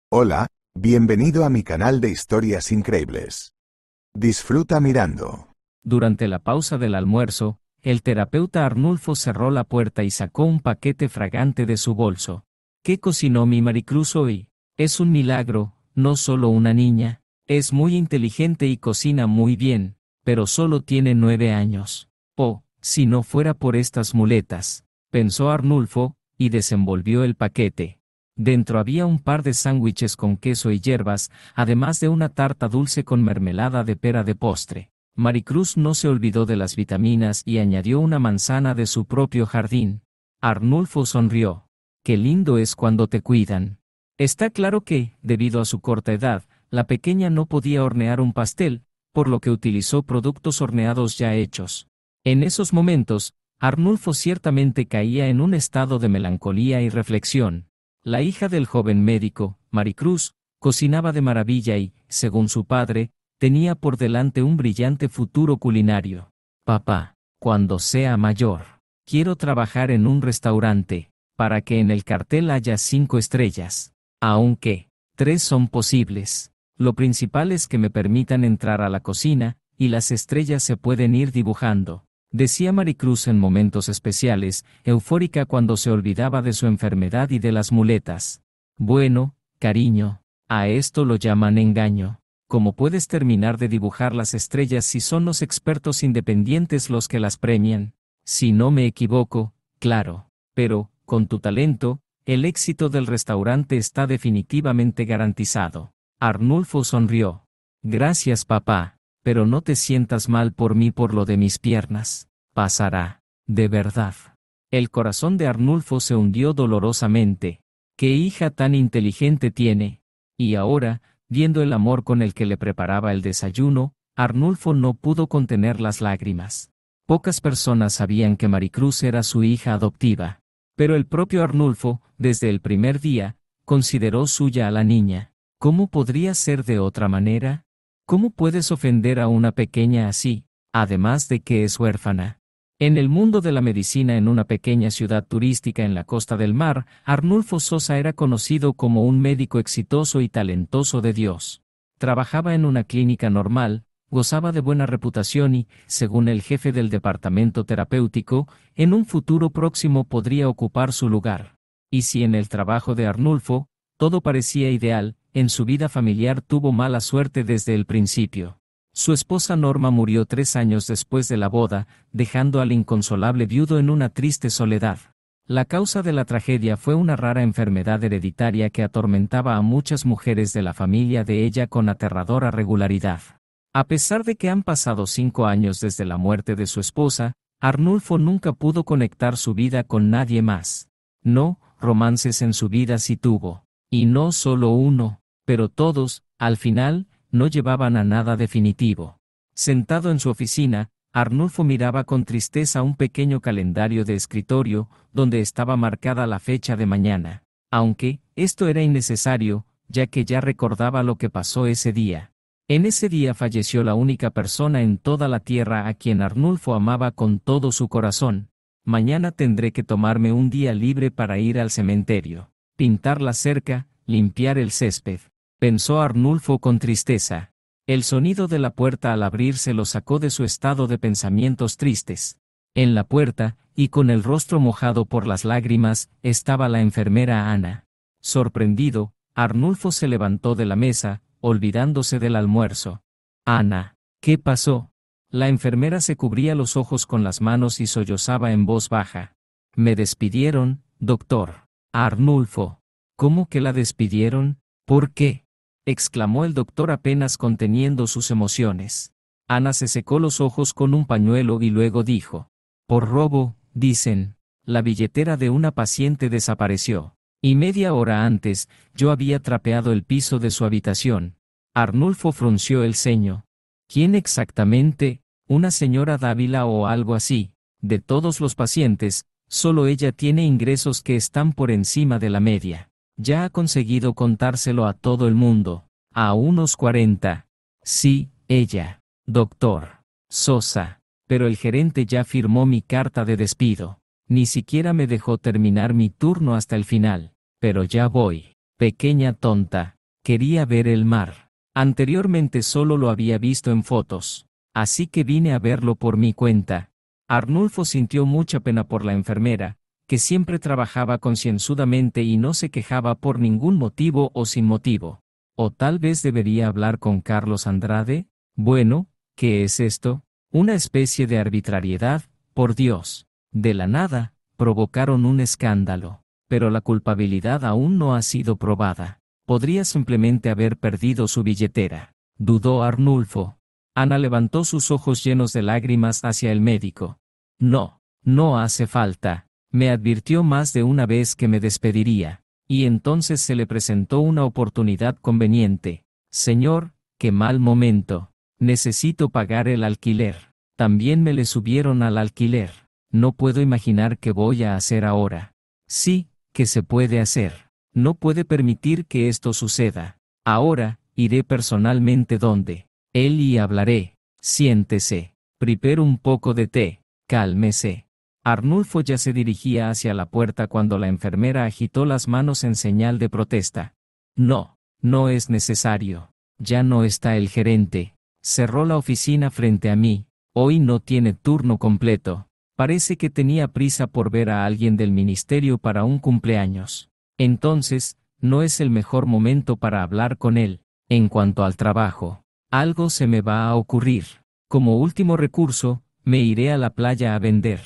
Hola, bienvenido a mi canal de historias increíbles. Disfruta mirando. Durante la pausa del almuerzo, el terapeuta Arnulfo cerró la puerta y sacó un paquete fragante de su bolso. ¿Qué cocinó mi Maricruz hoy? Es un milagro, no solo una niña. Es muy inteligente y cocina muy bien, pero solo tiene 9 años. Oh, si no fuera por estas muletas, pensó Arnulfo, y desenvolvió el paquete. Dentro había un par de sándwiches con queso y hierbas, además de una tarta dulce con mermelada de pera de postre. Maricruz no se olvidó de las vitaminas y añadió una manzana de su propio jardín. Arnulfo sonrió. Qué lindo es cuando te cuidan. Está claro que, debido a su corta edad, la pequeña no podía hornear un pastel, por lo que utilizó productos horneados ya hechos. En esos momentos, Arnulfo ciertamente caía en un estado de melancolía y reflexión. La hija del joven médico, Maricruz, cocinaba de maravilla y, según su padre, tenía por delante un brillante futuro culinario. Papá, cuando sea mayor, quiero trabajar en un restaurante, para que en el cartel haya 5 estrellas. Aunque 3 son posibles. Lo principal es que me permitan entrar a la cocina, y las estrellas se pueden ir dibujando, decía Maricruz en momentos especiales, eufórica cuando se olvidaba de su enfermedad y de las muletas. Bueno, cariño, a esto lo llaman engaño. ¿Cómo puedes terminar de dibujar las estrellas si son los expertos independientes los que las premian? Si no me equivoco, claro. Pero, con tu talento, el éxito del restaurante está definitivamente garantizado. Arnulfo sonrió. Gracias, papá, pero no te sientas mal por mí por lo de mis piernas. Pasará, de verdad. El corazón de Arnulfo se hundió dolorosamente. ¿Qué hija tan inteligente tiene? Y ahora, viendo el amor con el que le preparaba el desayuno, Arnulfo no pudo contener las lágrimas. Pocas personas sabían que Maricruz era su hija adoptiva. Pero el propio Arnulfo, desde el primer día, consideró suya a la niña. ¿Cómo podría ser de otra manera? ¿Cómo puedes ofender a una pequeña así, además de que es huérfana? En el mundo de la medicina en una pequeña ciudad turística en la costa del mar, Arnulfo Sosa era conocido como un médico exitoso y talentoso de Dios. Trabajaba en una clínica normal, gozaba de buena reputación y, según el jefe del departamento terapéutico, en un futuro próximo podría ocupar su lugar. Y si en el trabajo de Arnulfo, todo parecía ideal, en su vida familiar tuvo mala suerte desde el principio. Su esposa Norma murió 3 años después de la boda, dejando al inconsolable viudo en una triste soledad. La causa de la tragedia fue una rara enfermedad hereditaria que atormentaba a muchas mujeres de la familia de ella con aterradora regularidad. A pesar de que han pasado 5 años desde la muerte de su esposa, Arnulfo nunca pudo conectar su vida con nadie más. No, romances en su vida sí tuvo. Y no solo uno, pero todos, al final, no llevaban a nada definitivo. Sentado en su oficina, Arnulfo miraba con tristeza un pequeño calendario de escritorio, donde estaba marcada la fecha de mañana. Aunque, esto era innecesario, ya que ya recordaba lo que pasó ese día. En ese día falleció la única persona en toda la tierra a quien Arnulfo amaba con todo su corazón. Mañana tendré que tomarme un día libre para ir al cementerio, pintar la cerca, limpiar el césped, pensó Arnulfo con tristeza. El sonido de la puerta al abrirse lo sacó de su estado de pensamientos tristes. En la puerta, y con el rostro mojado por las lágrimas, estaba la enfermera Ana. Sorprendido, Arnulfo se levantó de la mesa, olvidándose del almuerzo. Ana, ¿qué pasó? La enfermera se cubría los ojos con las manos y sollozaba en voz baja. Me despidieron, doctor. Arnulfo. ¿Cómo que la despidieron? ¿Por qué? Exclamó el doctor apenas conteniendo sus emociones. Ana se secó los ojos con un pañuelo y luego dijo. Por robo, dicen. La billetera de una paciente desapareció. Y media hora antes, yo había trapeado el piso de su habitación. Arnulfo frunció el ceño. ¿Quién exactamente? ¿Una señora Dávila o algo así? De todos los pacientes, solo ella tiene ingresos que están por encima de la media. Ya ha conseguido contárselo a todo el mundo. A unos 40. Sí, ella. Doctor Sosa. Pero el gerente ya firmó mi carta de despido. Ni siquiera me dejó terminar mi turno hasta el final. Pero ya voy. Pequeña tonta. Quería ver el mar. Anteriormente solo lo había visto en fotos. Así que vine a verlo por mi cuenta. Arnulfo sintió mucha pena por la enfermera, que siempre trabajaba concienzudamente y no se quejaba por ningún motivo o sin motivo. ¿O tal vez debería hablar con Carlos Andrade? Bueno, ¿qué es esto? Una especie de arbitrariedad, por Dios. De la nada, provocaron un escándalo. Pero la culpabilidad aún no ha sido probada. Podría simplemente haber perdido su billetera. Dudó Arnulfo. Ana levantó sus ojos llenos de lágrimas hacia el médico. No, no hace falta. Me advirtió más de una vez que me despediría. Y entonces se le presentó una oportunidad conveniente. Señor, qué mal momento. Necesito pagar el alquiler. También me le subieron al alquiler. No puedo imaginar qué voy a hacer ahora. Sí, ¿qué se puede hacer? No puede permitir que esto suceda. Ahora, iré personalmente donde él y hablaré. Siéntese. Prepare un poco de té. Cálmese. Arnulfo ya se dirigía hacia la puerta cuando la enfermera agitó las manos en señal de protesta. No, no es necesario. Ya no está el gerente. Cerró la oficina frente a mí. Hoy no tiene turno completo. Parece que tenía prisa por ver a alguien del ministerio para un cumpleaños. Entonces, no es el mejor momento para hablar con él. En cuanto al trabajo, algo se me va a ocurrir. Como último recurso, me iré a la playa a vender.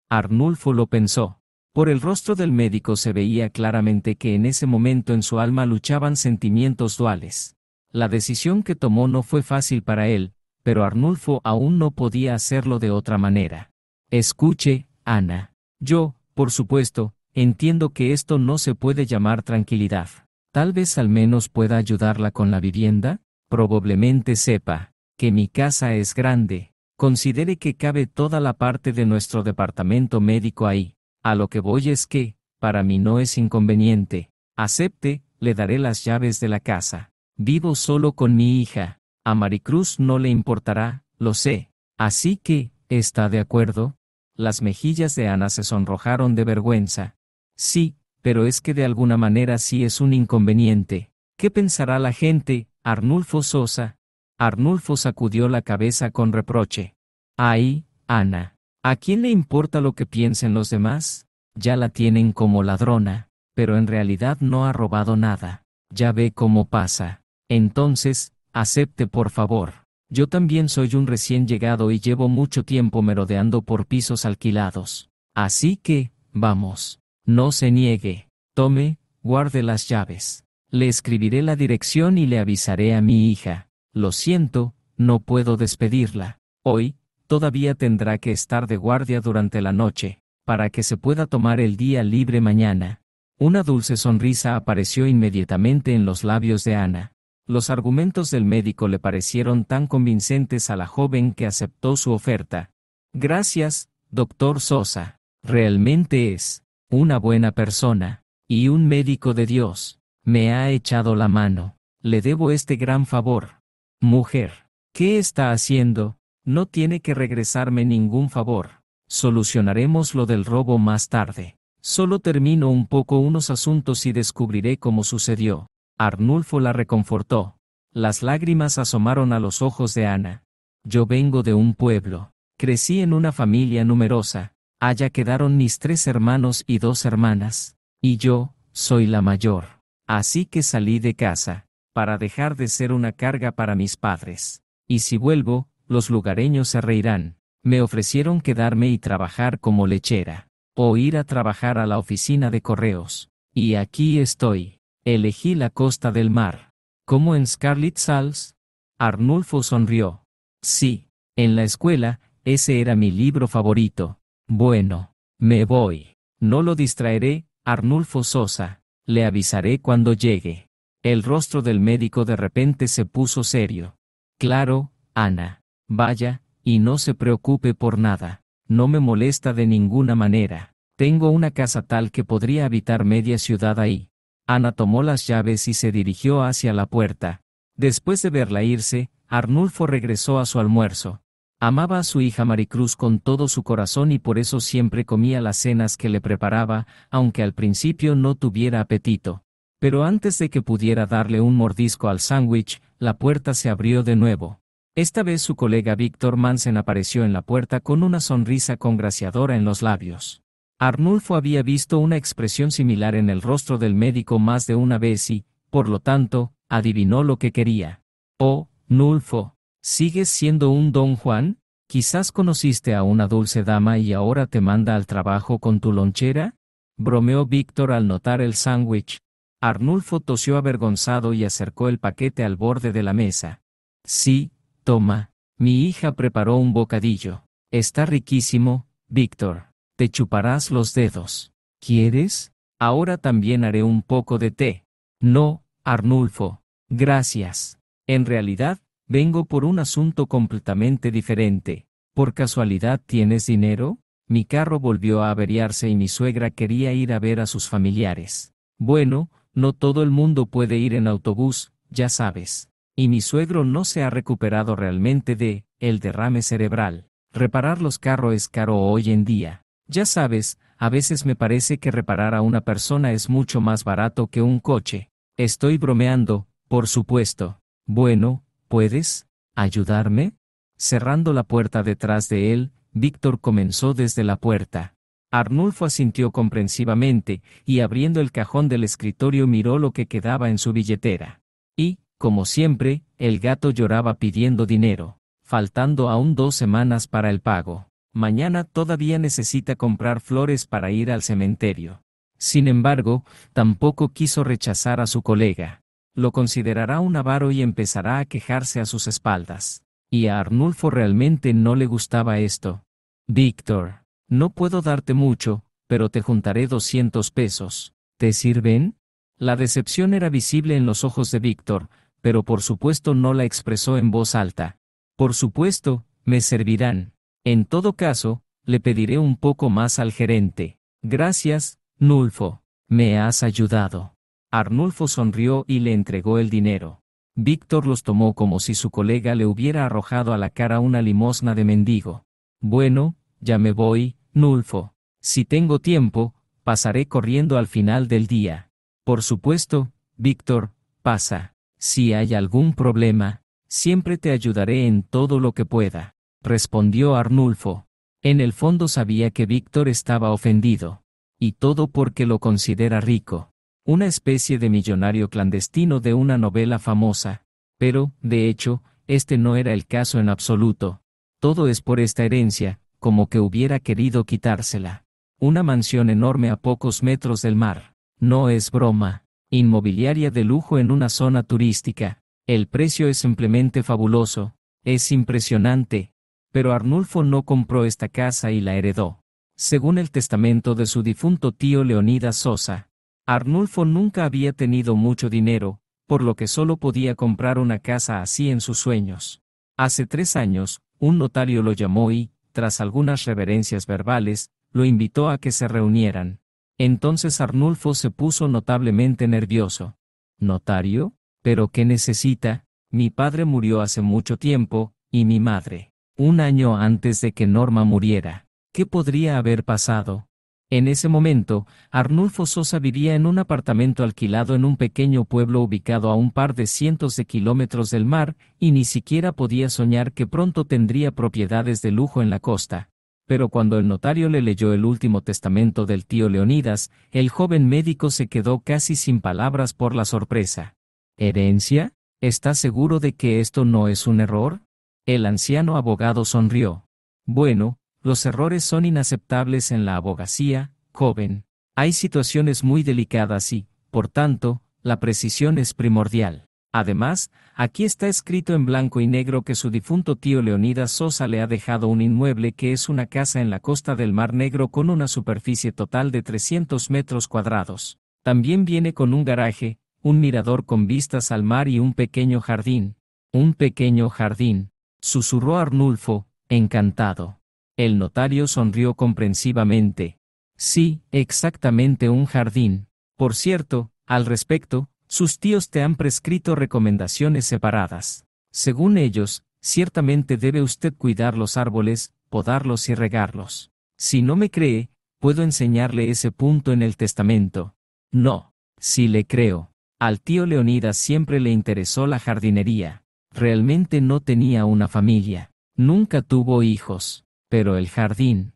Arnulfo lo pensó. Por el rostro del médico se veía claramente que en ese momento en su alma luchaban sentimientos duales. La decisión que tomó no fue fácil para él, pero Arnulfo aún no podía hacerlo de otra manera. Escuche, Ana. Yo, por supuesto, entiendo que esto no se puede llamar tranquilidad. Tal vez al menos pueda ayudarla con la vivienda. Probablemente sepa que mi casa es grande. Considere que cabe toda la parte de nuestro departamento médico ahí. A lo que voy es que, para mí no es inconveniente. Acepte, le daré las llaves de la casa. Vivo solo con mi hija. A Maricruz no le importará, lo sé. Así que, ¿está de acuerdo? Las mejillas de Ana se sonrojaron de vergüenza. Sí, pero es que de alguna manera sí es un inconveniente. ¿Qué pensará la gente, Arnulfo Sosa? Arnulfo sacudió la cabeza con reproche. Ay, Ana, ¿a quién le importa lo que piensen los demás? Ya la tienen como ladrona, pero en realidad no ha robado nada. Ya ve cómo pasa. Entonces, acepte por favor. Yo también soy un recién llegado y llevo mucho tiempo merodeando por pisos alquilados. Así que, vamos. No se niegue. Tome, guarde las llaves. Le escribiré la dirección y le avisaré a mi hija. Lo siento, no puedo despedirla. Hoy, todavía tendrá que estar de guardia durante la noche, para que se pueda tomar el día libre mañana. Una dulce sonrisa apareció inmediatamente en los labios de Ana. Los argumentos del médico le parecieron tan convincentes a la joven que aceptó su oferta. Gracias, doctor Sosa. Realmente es una buena persona, y un médico de Dios. Me ha echado la mano. Le debo este gran favor. Mujer, ¿qué está haciendo? No tiene que regresarme ningún favor. Solucionaremos lo del robo más tarde. Solo termino un poco unos asuntos y descubriré cómo sucedió. Arnulfo la reconfortó. Las lágrimas asomaron a los ojos de Ana. Yo vengo de un pueblo. Crecí en una familia numerosa. Allá quedaron mis 3 hermanos y 2 hermanas. Y yo, soy la mayor. Así que salí de casa, para dejar de ser una carga para mis padres. Y si vuelvo, los lugareños se reirán. Me ofrecieron quedarme y trabajar como lechera. O ir a trabajar a la oficina de correos. Y aquí estoy. Elegí la costa del mar. ¿Como en Scarlet Salles? Arnulfo sonrió. Sí, en la escuela, ese era mi libro favorito. Bueno, me voy. No lo distraeré, Arnulfo Sosa. Le avisaré cuando llegue. El rostro del médico de repente se puso serio. Claro, Ana. Vaya, y no se preocupe por nada. No me molesta de ninguna manera. Tengo una casa tal que podría habitar media ciudad ahí. Ana tomó las llaves y se dirigió hacia la puerta. Después de verla irse, Arnulfo regresó a su almuerzo. Amaba a su hija Maricruz con todo su corazón y por eso siempre comía las cenas que le preparaba, aunque al principio no tuviera apetito. Pero antes de que pudiera darle un mordisco al sándwich, la puerta se abrió de nuevo. Esta vez su colega Víctor Mansen apareció en la puerta con una sonrisa congraciadora en los labios. Arnulfo había visto una expresión similar en el rostro del médico más de una vez y, por lo tanto, adivinó lo que quería. «Oh, Nulfo, ¿sigues siendo un Don Juan? ¿Quizás conociste a una dulce dama y ahora te manda al trabajo con tu lonchera?», bromeó Víctor al notar el sándwich. Arnulfo tosió avergonzado y acercó el paquete al borde de la mesa. «Sí, toma. Mi hija preparó un bocadillo. Está riquísimo, Víctor. Te chuparás los dedos. ¿Quieres? Ahora también haré un poco de té». «No, Arnulfo. Gracias. En realidad, vengo por un asunto completamente diferente. ¿Por casualidad tienes dinero?». Mi carro volvió a averiarse y mi suegra quería ir a ver a sus familiares. Bueno, no todo el mundo puede ir en autobús, ya sabes. Y mi suegro no se ha recuperado realmente de el derrame cerebral. Reparar los carros es caro hoy en día. Ya sabes, a veces me parece que reparar a una persona es mucho más barato que un coche. Estoy bromeando, por supuesto. Bueno, ¿puedes ayudarme? Cerrando la puerta detrás de él, Víctor comenzó desde la puerta. Arnulfo asintió comprensivamente, y abriendo el cajón del escritorio miró lo que quedaba en su billetera. Y, como siempre, el gato lloraba pidiendo dinero, faltando aún 2 semanas para el pago. Mañana todavía necesita comprar flores para ir al cementerio. Sin embargo, tampoco quiso rechazar a su colega. Lo considerará un avaro y empezará a quejarse a sus espaldas. Y a Arnulfo realmente no le gustaba esto. «Víctor, no puedo darte mucho, pero te juntaré 200 pesos. ¿Te sirven?». La decepción era visible en los ojos de Víctor, pero por supuesto no la expresó en voz alta. «Por supuesto, me servirán. En todo caso, le pediré un poco más al gerente». «Gracias, Nulfo. Me has ayudado». Arnulfo sonrió y le entregó el dinero. Víctor los tomó como si su colega le hubiera arrojado a la cara una limosna de mendigo. «Bueno, ya me voy, Nulfo. Si tengo tiempo, pasaré corriendo al final del día». «Por supuesto, Víctor, pasa. Si hay algún problema, siempre te ayudaré en todo lo que pueda», respondió Arnulfo. En el fondo sabía que Víctor estaba ofendido. Y todo porque lo considera rico. Una especie de millonario clandestino de una novela famosa. Pero, de hecho, este no era el caso en absoluto. Todo es por esta herencia, como que hubiera querido quitársela. Una mansión enorme a pocos metros del mar. No es broma. Inmobiliaria de lujo en una zona turística. El precio es simplemente fabuloso. Es impresionante. Pero Arnulfo no compró esta casa y la heredó. Según el testamento de su difunto tío Leonidas Sosa, Arnulfo nunca había tenido mucho dinero, por lo que solo podía comprar una casa así en sus sueños. Hace 3 años, un notario lo llamó y, tras algunas reverencias verbales, lo invitó a que se reunieran. Entonces Arnulfo se puso notablemente nervioso. «¿Notario? ¿Pero qué necesita? Mi padre murió hace mucho tiempo, y mi madre, 1 año antes de que Norma muriera. ¿Qué podría haber pasado?». En ese momento, Arnulfo Sosa vivía en un apartamento alquilado en un pequeño pueblo ubicado a un par de cientos de kilómetros del mar, y ni siquiera podía soñar que pronto tendría propiedades de lujo en la costa. Pero cuando el notario le leyó el último testamento del tío Leonidas, el joven médico se quedó casi sin palabras por la sorpresa. «¿Herencia? ¿Estás seguro de que esto no es un error?». El anciano abogado sonrió. «Bueno, los errores son inaceptables en la abogacía, joven. Hay situaciones muy delicadas y, por tanto, la precisión es primordial. Además, aquí está escrito en blanco y negro que su difunto tío Leonidas Sosa le ha dejado un inmueble que es una casa en la costa del Mar Negro con una superficie total de 300 metros cuadrados. También viene con un garaje, un mirador con vistas al mar y un pequeño jardín». «¿Un pequeño jardín?», susurró Arnulfo, encantado. El notario sonrió comprensivamente. «Sí, exactamente un jardín. Por cierto, al respecto, sus tíos te han prescrito recomendaciones separadas. Según ellos, ciertamente debe usted cuidar los árboles, podarlos y regarlos. Si no me cree, puedo enseñarle ese punto en el testamento». «No, sí le creo. Al tío Leonidas siempre le interesó la jardinería. Realmente no tenía una familia. Nunca tuvo hijos. Pero el jardín,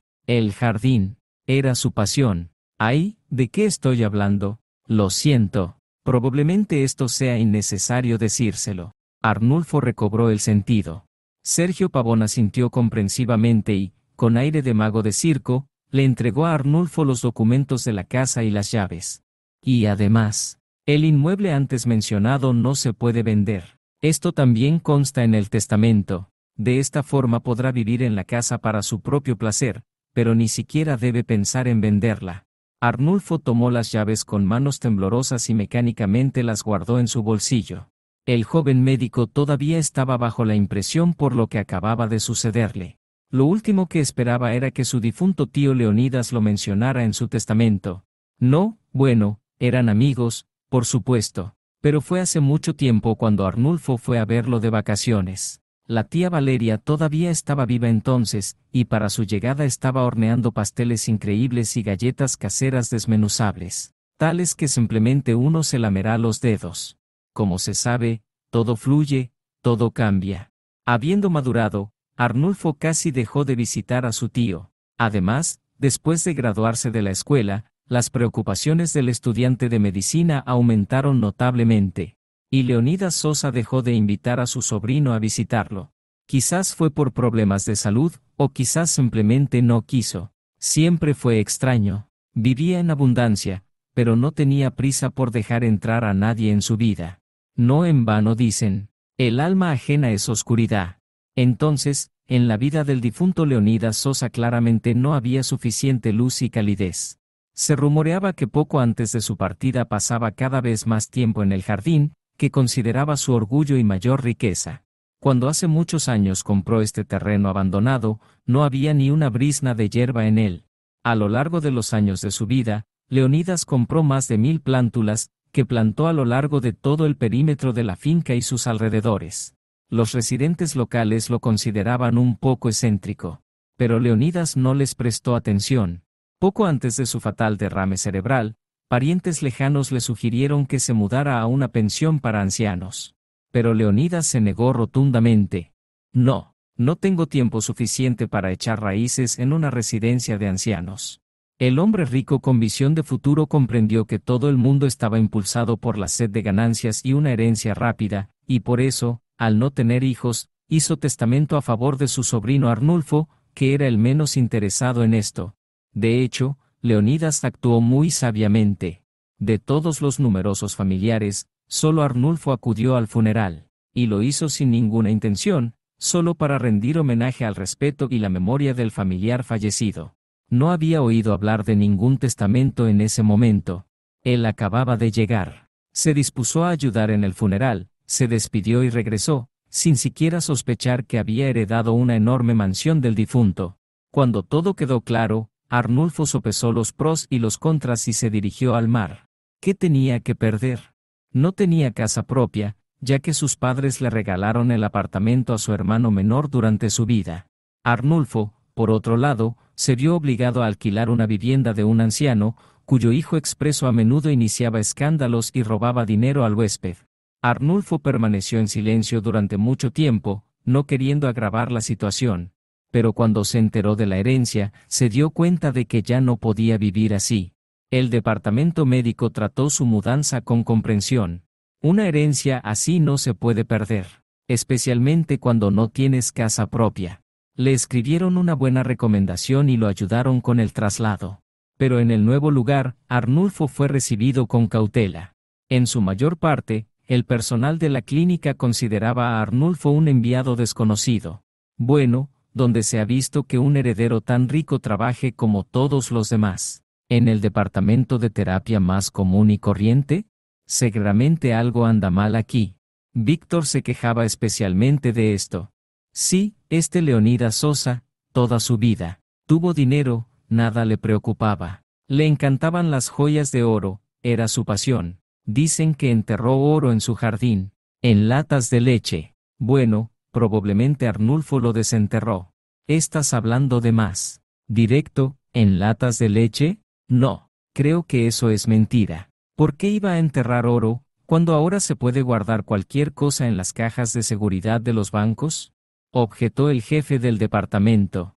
era su pasión. Ay, ¿de qué estoy hablando? Lo siento. Probablemente esto sea innecesario decírselo. Arnulfo recobró el sentido. Sergio Pavón asintió comprensivamente y, con aire de mago de circo, le entregó a Arnulfo los documentos de la casa y las llaves. Y además, el inmueble antes mencionado no se puede vender. Esto también consta en el testamento. De esta forma podrá vivir en la casa para su propio placer, pero ni siquiera debe pensar en venderla. Arnulfo tomó las llaves con manos temblorosas y mecánicamente las guardó en su bolsillo. El joven médico todavía estaba bajo la impresión por lo que acababa de sucederle. Lo último que esperaba era que su difunto tío Leonidas lo mencionara en su testamento. No, bueno, eran amigos, por supuesto, pero fue hace mucho tiempo cuando Arnulfo fue a verlo de vacaciones. La tía Valeria todavía estaba viva entonces, y para su llegada estaba horneando pasteles increíbles y galletas caseras desmenuzables, tales que simplemente uno se lamerá los dedos. Como se sabe, todo fluye, todo cambia. Habiendo madurado, Arnulfo casi dejó de visitar a su tío. Además, después de graduarse de la escuela, las preocupaciones del estudiante de medicina aumentaron notablemente. Y Leonidas Sosa dejó de invitar a su sobrino a visitarlo. Quizás fue por problemas de salud, o quizás simplemente no quiso. Siempre fue extraño. Vivía en abundancia, pero no tenía prisa por dejar entrar a nadie en su vida. No en vano dicen, el alma ajena es oscuridad. Entonces, en la vida del difunto Leonidas Sosa claramente no había suficiente luz y calidez. Se rumoreaba que poco antes de su partida pasaba cada vez más tiempo en el jardín, que consideraba su orgullo y mayor riqueza. Cuando hace muchos años compró este terreno abandonado, no había ni una brizna de hierba en él. A lo largo de los años de su vida, Leonidas compró más de 1000 plántulas, que plantó a lo largo de todo el perímetro de la finca y sus alrededores. Los residentes locales lo consideraban un poco excéntrico. Pero Leonidas no les prestó atención. Poco antes de su fatal derrame cerebral, parientes lejanos le sugirieron que se mudara a una pensión para ancianos. Pero Leonidas se negó rotundamente. No, no tengo tiempo suficiente para echar raíces en una residencia de ancianos. El hombre rico con visión de futuro comprendió que todo el mundo estaba impulsado por la sed de ganancias y una herencia rápida, y por eso, al no tener hijos, hizo testamento a favor de su sobrino Arnulfo, que era el menos interesado en esto. De hecho, Leonidas actuó muy sabiamente. De todos los numerosos familiares, solo Arnulfo acudió al funeral, y lo hizo sin ninguna intención, solo para rendir homenaje al respeto y la memoria del familiar fallecido. No había oído hablar de ningún testamento en ese momento. Él acababa de llegar. Se dispuso a ayudar en el funeral, se despidió y regresó, sin siquiera sospechar que había heredado una enorme mansión del difunto. Cuando todo quedó claro, Arnulfo sopesó los pros y los contras y se dirigió al mar. ¿Qué tenía que perder? No tenía casa propia, ya que sus padres le regalaron el apartamento a su hermano menor durante su vida. Arnulfo, por otro lado, se vio obligado a alquilar una vivienda de un anciano, cuyo hijo expreso a menudo iniciaba escándalos y robaba dinero al huésped. Arnulfo permaneció en silencio durante mucho tiempo, no queriendo agravar la situación. Pero cuando se enteró de la herencia, se dio cuenta de que ya no podía vivir así. El departamento médico trató su mudanza con comprensión. Una herencia así no se puede perder, especialmente cuando no tienes casa propia. Le escribieron una buena recomendación y lo ayudaron con el traslado. Pero en el nuevo lugar, Arnulfo fue recibido con cautela. En su mayor parte, el personal de la clínica consideraba a Arnulfo un enviado desconocido. Bueno, donde se ha visto que un heredero tan rico trabaje como todos los demás. ¿En el departamento de terapia más común y corriente? Seguramente algo anda mal aquí. Víctor se quejaba especialmente de esto. Sí, este Leonidas Sosa, toda su vida, tuvo dinero, nada le preocupaba. Le encantaban las joyas de oro, era su pasión. Dicen que enterró oro en su jardín, en latas de leche. Bueno, probablemente Arnulfo lo desenterró. ¿Estás hablando de más? ¿Directo, en latas de leche? No, creo que eso es mentira. ¿Por qué iba a enterrar oro, ¿Cuándo ahora se puede guardar cualquier cosa en las cajas de seguridad de los bancos? Objetó el jefe del departamento.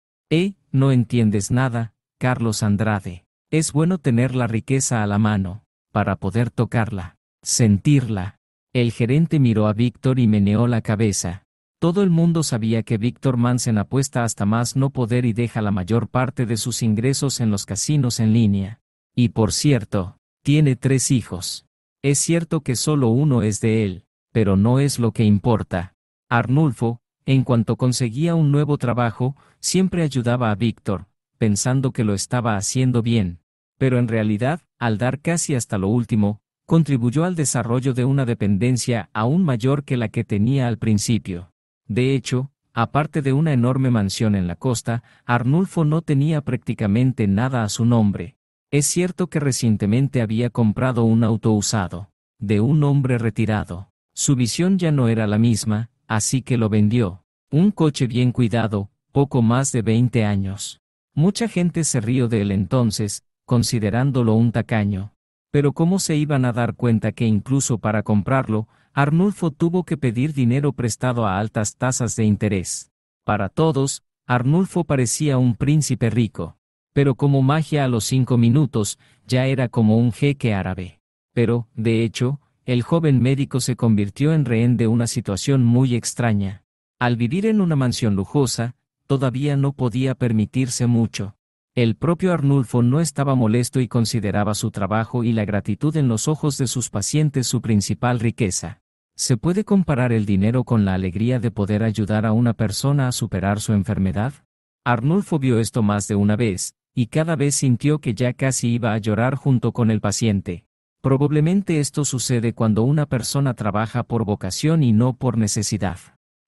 No entiendes nada, Carlos Andrade. Es bueno tener la riqueza a la mano, para poder tocarla, sentirla. El gerente miró a Víctor y meneó la cabeza. Todo el mundo sabía que Víctor Manson apuesta hasta más no poder y deja la mayor parte de sus ingresos en los casinos en línea. Y por cierto, tiene 3 hijos. Es cierto que solo uno es de él, pero no es lo que importa. Arnulfo, en cuanto conseguía un nuevo trabajo, siempre ayudaba a Víctor, pensando que lo estaba haciendo bien. Pero en realidad, al dar casi hasta lo último, contribuyó al desarrollo de una dependencia aún mayor que la que tenía al principio. De hecho, aparte de una enorme mansión en la costa, Arnulfo no tenía prácticamente nada a su nombre. Es cierto que recientemente había comprado un auto usado, de un hombre retirado. Su visión ya no era la misma, así que lo vendió. Un coche bien cuidado, poco más de 20 años. Mucha gente se rió de él entonces, considerándolo un tacaño. Pero ¿cómo se iban a dar cuenta que incluso para comprarlo, Arnulfo tuvo que pedir dinero prestado a altas tasas de interés? Para todos, Arnulfo parecía un príncipe rico. Pero como magia a los 5 minutos, ya era como un jeque árabe. Pero, de hecho, el joven médico se convirtió en rehén de una situación muy extraña. Al vivir en una mansión lujosa, todavía no podía permitirse mucho. El propio Arnulfo no estaba molesto y consideraba su trabajo y la gratitud en los ojos de sus pacientes su principal riqueza. ¿Se puede comparar el dinero con la alegría de poder ayudar a una persona a superar su enfermedad? Arnulfo vio esto más de una vez, y cada vez sintió que ya casi iba a llorar junto con el paciente. Probablemente esto sucede cuando una persona trabaja por vocación y no por necesidad.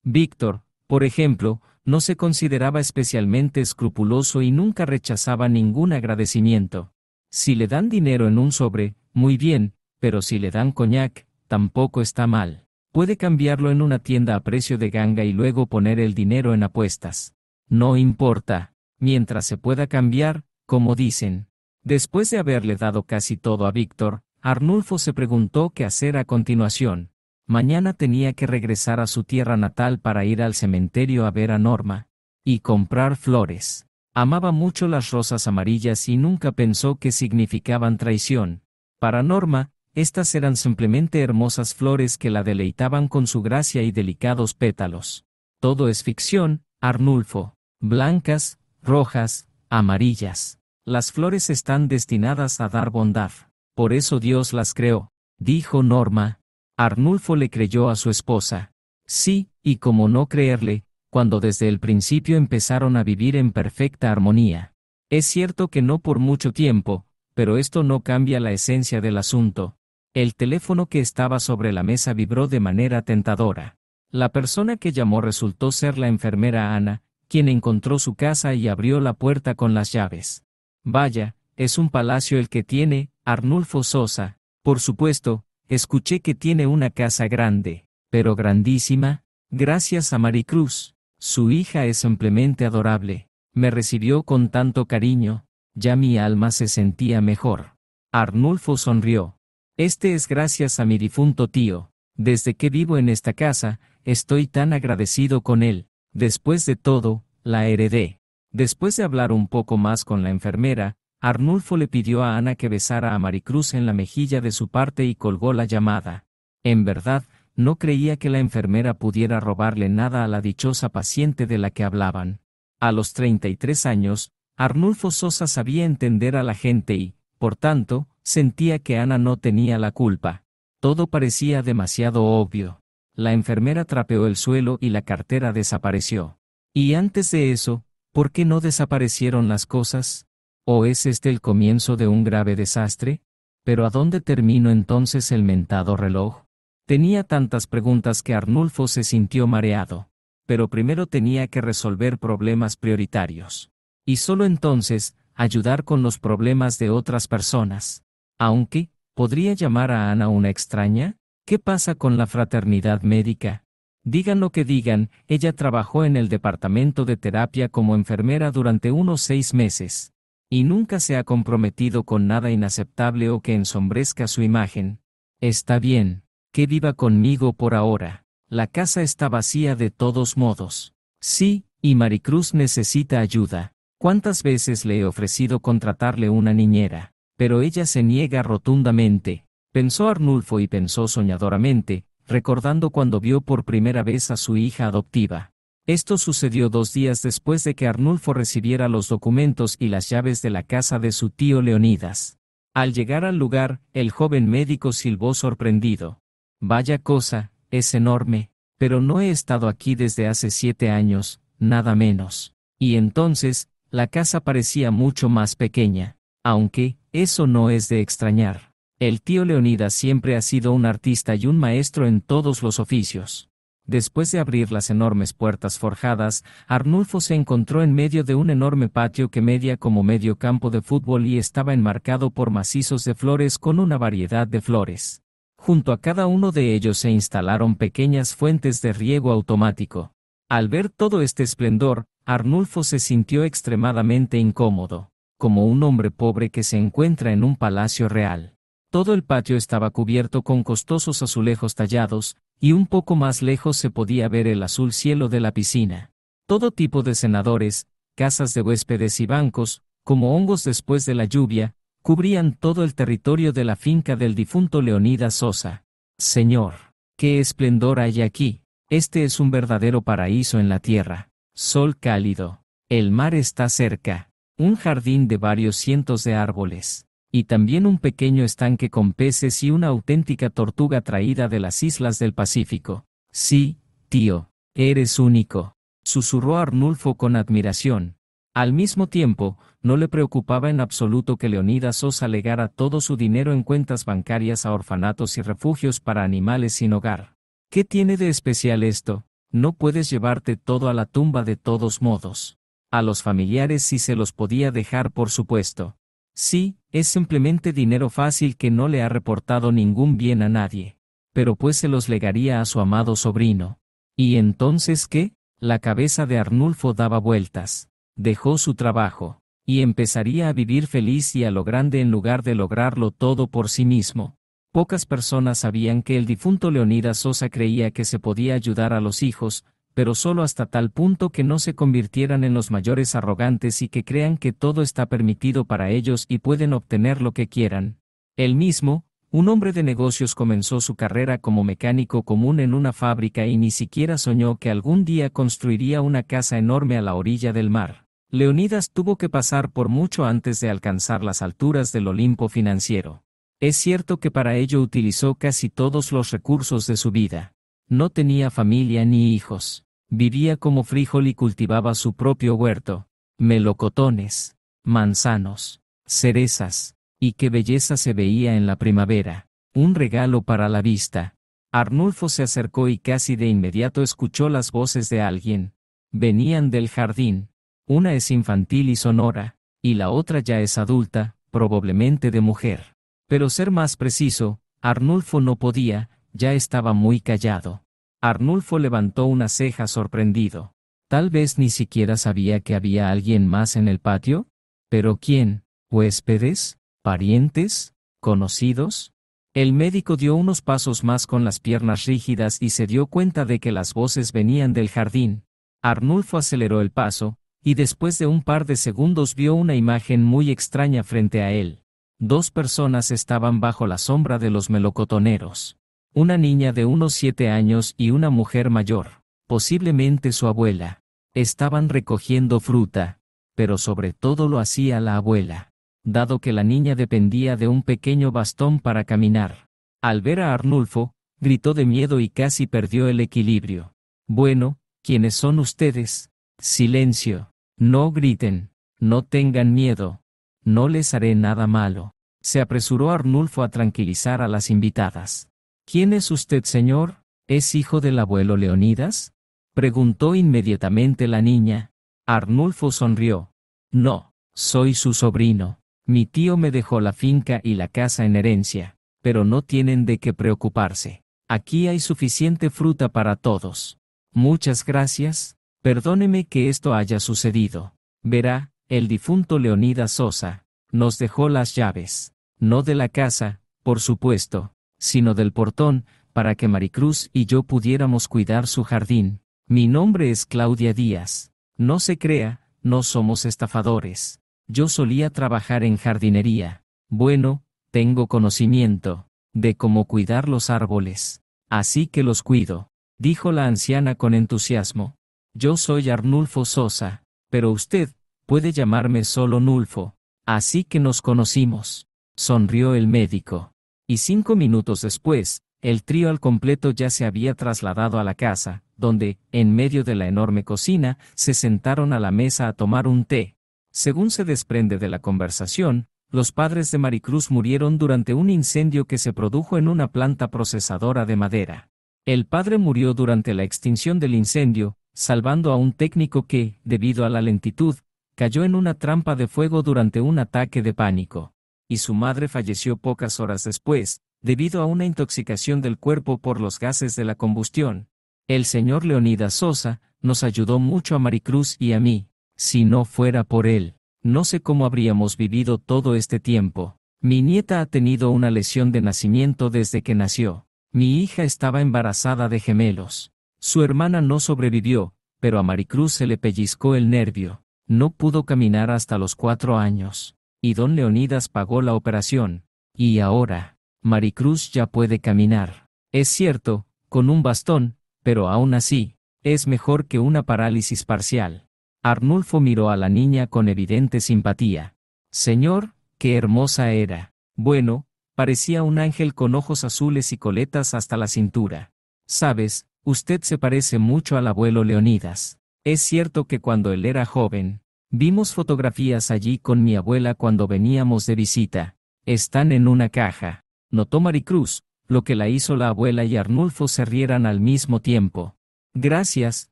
Víctor, por ejemplo, no se consideraba especialmente escrupuloso y nunca rechazaba ningún agradecimiento. Si le dan dinero en un sobre, muy bien, pero si le dan coñac, tampoco está mal. Puede cambiarlo en una tienda a precio de ganga y luego poner el dinero en apuestas. No importa, mientras se pueda cambiar, como dicen. Después de haberle dado casi todo a Víctor, Arnulfo se preguntó qué hacer a continuación. Mañana tenía que regresar a su tierra natal para ir al cementerio a ver a Norma. Y comprar flores. Amaba mucho las rosas amarillas y nunca pensó que significaban traición. Para Norma, estas eran simplemente hermosas flores que la deleitaban con su gracia y delicados pétalos. Todo es ficción, Arnulfo. Blancas, rojas, amarillas. Las flores están destinadas a dar bondad. Por eso Dios las creó, dijo Norma. Arnulfo le creyó a su esposa. Sí, y cómo no creerle, cuando desde el principio empezaron a vivir en perfecta armonía. Es cierto que no por mucho tiempo, pero esto no cambia la esencia del asunto. El teléfono que estaba sobre la mesa vibró de manera tentadora. La persona que llamó resultó ser la enfermera Ana, quien encontró su casa y abrió la puerta con las llaves. Vaya, es un palacio el que tiene, Arnulfo Sosa. Por supuesto, escuché que tiene una casa grande, pero grandísima. Gracias a Maricruz. Su hija es simplemente adorable. Me recibió con tanto cariño. Ya mi alma se sentía mejor. Arnulfo sonrió. Este es gracias a mi difunto tío. Desde que vivo en esta casa, estoy tan agradecido con él. Después de todo, la heredé. Después de hablar un poco más con la enfermera, Arnulfo le pidió a Ana que besara a Maricruz en la mejilla de su parte y colgó la llamada. En verdad, no creía que la enfermera pudiera robarle nada a la dichosa paciente de la que hablaban. A los 33 años, Arnulfo Sosa sabía entender a la gente y, por tanto, sentía que Ana no tenía la culpa. Todo parecía demasiado obvio. La enfermera trapeó el suelo y la cartera desapareció. Y antes de eso, ¿por qué no desaparecieron las cosas? ¿O es este el comienzo de un grave desastre? ¿Pero a dónde terminó entonces el mentado reloj? Tenía tantas preguntas que Arnulfo se sintió mareado. Pero primero tenía que resolver problemas prioritarios. Y solo entonces, ayudar con los problemas de otras personas. Aunque, ¿podría llamar a Ana una extraña? ¿Qué pasa con la fraternidad médica? Digan lo que digan, ella trabajó en el departamento de terapia como enfermera durante unos 6 meses. Y nunca se ha comprometido con nada inaceptable o que ensombrezca su imagen. Está bien. Que viva conmigo por ahora. La casa está vacía de todos modos. Sí, y Maricruz necesita ayuda. ¿Cuántas veces le he ofrecido contratarle una niñera? Pero ella se niega rotundamente. Pensó Arnulfo y pensó soñadoramente, recordando cuando vio por primera vez a su hija adoptiva. Esto sucedió 2 días después de que Arnulfo recibiera los documentos y las llaves de la casa de su tío Leonidas. Al llegar al lugar, el joven médico silbó sorprendido. Vaya cosa, es enorme, pero no he estado aquí desde hace 7 años, nada menos. Y entonces, la casa parecía mucho más pequeña. Aunque, eso no es de extrañar. El tío Leonidas siempre ha sido un artista y un maestro en todos los oficios. Después de abrir las enormes puertas forjadas, Arnulfo se encontró en medio de un enorme patio que medía como medio campo de fútbol y estaba enmarcado por macizos de flores con una variedad de flores. Junto a cada uno de ellos se instalaron pequeñas fuentes de riego automático. Al ver todo este esplendor, Arnulfo se sintió extremadamente incómodo, como un hombre pobre que se encuentra en un palacio real. Todo el patio estaba cubierto con costosos azulejos tallados, y un poco más lejos se podía ver el azul cielo de la piscina. Todo tipo de cenadores, casas de huéspedes y bancos, como hongos después de la lluvia, cubrían todo el territorio de la finca del difunto Leonidas Sosa. Señor, qué esplendor hay aquí. Este es un verdadero paraíso en la tierra. Sol cálido. El mar está cerca. Un jardín de varios cientos de árboles. Y también un pequeño estanque con peces y una auténtica tortuga traída de las islas del Pacífico. Sí, tío, eres único, susurró Arnulfo con admiración. Al mismo tiempo, no le preocupaba en absoluto que Leonidas Sosa legara todo su dinero en cuentas bancarias a orfanatos y refugios para animales sin hogar. ¿Qué tiene de especial esto? No puedes llevarte todo a la tumba de todos modos. A los familiares sí se los podía dejar, por supuesto. Sí, es simplemente dinero fácil que no le ha reportado ningún bien a nadie. Pero pues se los legaría a su amado sobrino. ¿Y entonces qué? La cabeza de Arnulfo daba vueltas. Dejó su trabajo, y empezaría a vivir feliz y a lo grande en lugar de lograrlo todo por sí mismo. Pocas personas sabían que el difunto Leonidas Sosa creía que se podía ayudar a los hijos, pero solo hasta tal punto que no se convirtieran en los mayores arrogantes y que crean que todo está permitido para ellos y pueden obtener lo que quieran. Él mismo, un hombre de negocios, comenzó su carrera como mecánico común en una fábrica y ni siquiera soñó que algún día construiría una casa enorme a la orilla del mar. Leonidas tuvo que pasar por mucho antes de alcanzar las alturas del Olimpo financiero. Es cierto que para ello utilizó casi todos los recursos de su vida. No tenía familia ni hijos. Vivía como frijol y cultivaba su propio huerto. Melocotones, manzanos, cerezas. Y qué belleza se veía en la primavera. Un regalo para la vista. Arnulfo se acercó y casi de inmediato escuchó las voces de alguien. Venían del jardín. Una es infantil y sonora, y la otra ya es adulta, probablemente de mujer. Pero ser más preciso, Arnulfo no podía, ya estaba muy callado. Arnulfo levantó una ceja sorprendido. Tal vez ni siquiera sabía que había alguien más en el patio. ¿Pero quién? ¿Huéspedes? ¿Parientes? ¿Conocidos? El médico dio unos pasos más con las piernas rígidas y se dio cuenta de que las voces venían del jardín. Arnulfo aceleró el paso, y después de un par de segundos vio una imagen muy extraña frente a él. 2 personas estaban bajo la sombra de los melocotoneros. Una niña de unos 7 años y una mujer mayor, posiblemente su abuela. Estaban recogiendo fruta, pero sobre todo lo hacía la abuela, dado que la niña dependía de un pequeño bastón para caminar. Al ver a Arnulfo, gritó de miedo y casi perdió el equilibrio. Bueno, ¿quiénes son ustedes? Silencio. No griten. No tengan miedo. No les haré nada malo. Se apresuró Arnulfo a tranquilizar a las invitadas. ¿Quién es usted, señor? ¿Es hijo del abuelo Leonidas? Preguntó inmediatamente la niña. Arnulfo sonrió. No, soy su sobrino. Mi tío me dejó la finca y la casa en herencia, pero no tienen de qué preocuparse. Aquí hay suficiente fruta para todos. Muchas gracias. Perdóneme que esto haya sucedido. Verá, el difunto Leonidas Sosa nos dejó las llaves, no de la casa, por supuesto, sino del portón, para que Maricruz y yo pudiéramos cuidar su jardín. Mi nombre es Claudia Díaz. No se crea, no somos estafadores. Yo solía trabajar en jardinería. Bueno, tengo conocimiento de cómo cuidar los árboles. Así que los cuido, dijo la anciana con entusiasmo. Yo soy Arnulfo Sosa, pero usted puede llamarme solo Nulfo. Así que nos conocimos. Sonrió el médico. Y 5 minutos después, el trío al completo ya se había trasladado a la casa, donde, en medio de la enorme cocina, se sentaron a la mesa a tomar un té. Según se desprende de la conversación, los padres de Maricruz murieron durante un incendio que se produjo en una planta procesadora de madera. El padre murió durante la extinción del incendio, salvando a un técnico que, debido a la lentitud, cayó en una trampa de fuego durante un ataque de pánico. Y su madre falleció pocas horas después, debido a una intoxicación del cuerpo por los gases de la combustión. El señor Leonidas Sosa nos ayudó mucho a Maricruz y a mí. Si no fuera por él, no sé cómo habríamos vivido todo este tiempo. Mi nieta ha tenido una lesión de nacimiento desde que nació. Mi hija estaba embarazada de gemelos. Su hermana no sobrevivió, pero a Maricruz se le pellizcó el nervio. No pudo caminar hasta los 4 años. Y don Leonidas pagó la operación. Y ahora, Maricruz ya puede caminar. Es cierto, con un bastón, pero aún así, es mejor que una parálisis parcial. Arnulfo miró a la niña con evidente simpatía. Señor, qué hermosa era. Bueno, parecía un ángel con ojos azules y coletas hasta la cintura. Sabes, usted se parece mucho al abuelo Leonidas. Es cierto que cuando él era joven, vimos fotografías allí con mi abuela cuando veníamos de visita. Están en una caja. Notó Maricruz, lo que la hizo la abuela y Arnulfo se rieran al mismo tiempo. Gracias,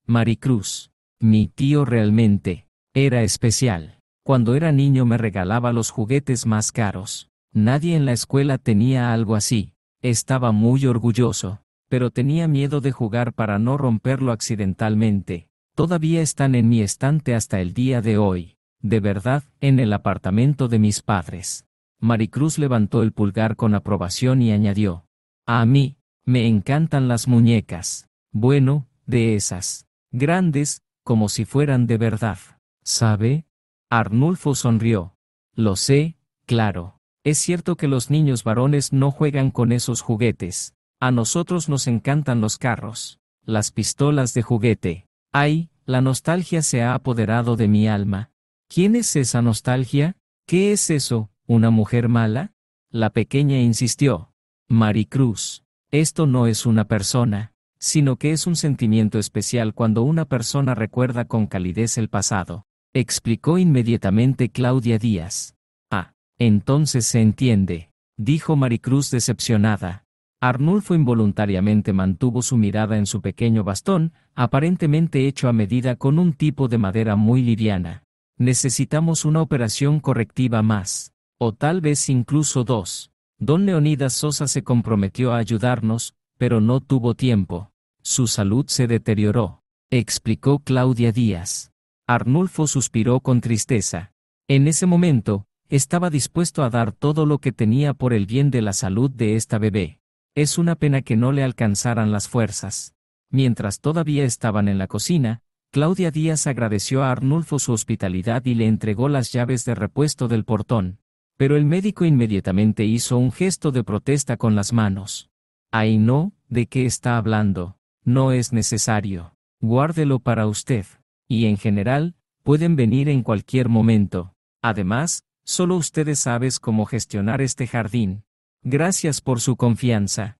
Maricruz. Mi tío realmente era especial. Cuando era niño me regalaba los juguetes más caros. Nadie en la escuela tenía algo así. Estaba muy orgulloso, pero tenía miedo de jugar para no romperlo accidentalmente. Todavía están en mi estante hasta el día de hoy. De verdad, en el apartamento de mis padres. Maricruz levantó el pulgar con aprobación y añadió: a mí, me encantan las muñecas. Bueno, de esas. Grandes, como si fueran de verdad. ¿Sabe? Arnulfo sonrió. Lo sé, claro. Es cierto que los niños varones no juegan con esos juguetes. A nosotros nos encantan los carros. Las pistolas de juguete. Ay, la nostalgia se ha apoderado de mi alma. ¿Quién es esa nostalgia? ¿Qué es eso, una mujer mala? La pequeña insistió. Maricruz. Esto no es una persona, sino que es un sentimiento especial cuando una persona recuerda con calidez el pasado, explicó inmediatamente Claudia Díaz. Ah, entonces se entiende, dijo Maricruz decepcionada. Arnulfo involuntariamente mantuvo su mirada en su pequeño bastón, aparentemente hecho a medida con un tipo de madera muy liviana. Necesitamos una operación correctiva más, o tal vez incluso 2. Don Leonidas Sosa se comprometió a ayudarnos, pero no tuvo tiempo. Su salud se deterioró, explicó Claudia Díaz. Arnulfo suspiró con tristeza. En ese momento, estaba dispuesto a dar todo lo que tenía por el bien de la salud de esta bebé. Es una pena que no le alcanzaran las fuerzas. Mientras todavía estaban en la cocina, Claudia Díaz agradeció a Arnulfo su hospitalidad y le entregó las llaves de repuesto del portón. Pero el médico inmediatamente hizo un gesto de protesta con las manos. Ay no, ¿de qué está hablando? No es necesario. Guárdelo para usted. Y en general, pueden venir en cualquier momento. Además, solo ustedes saben cómo gestionar este jardín. Gracias por su confianza.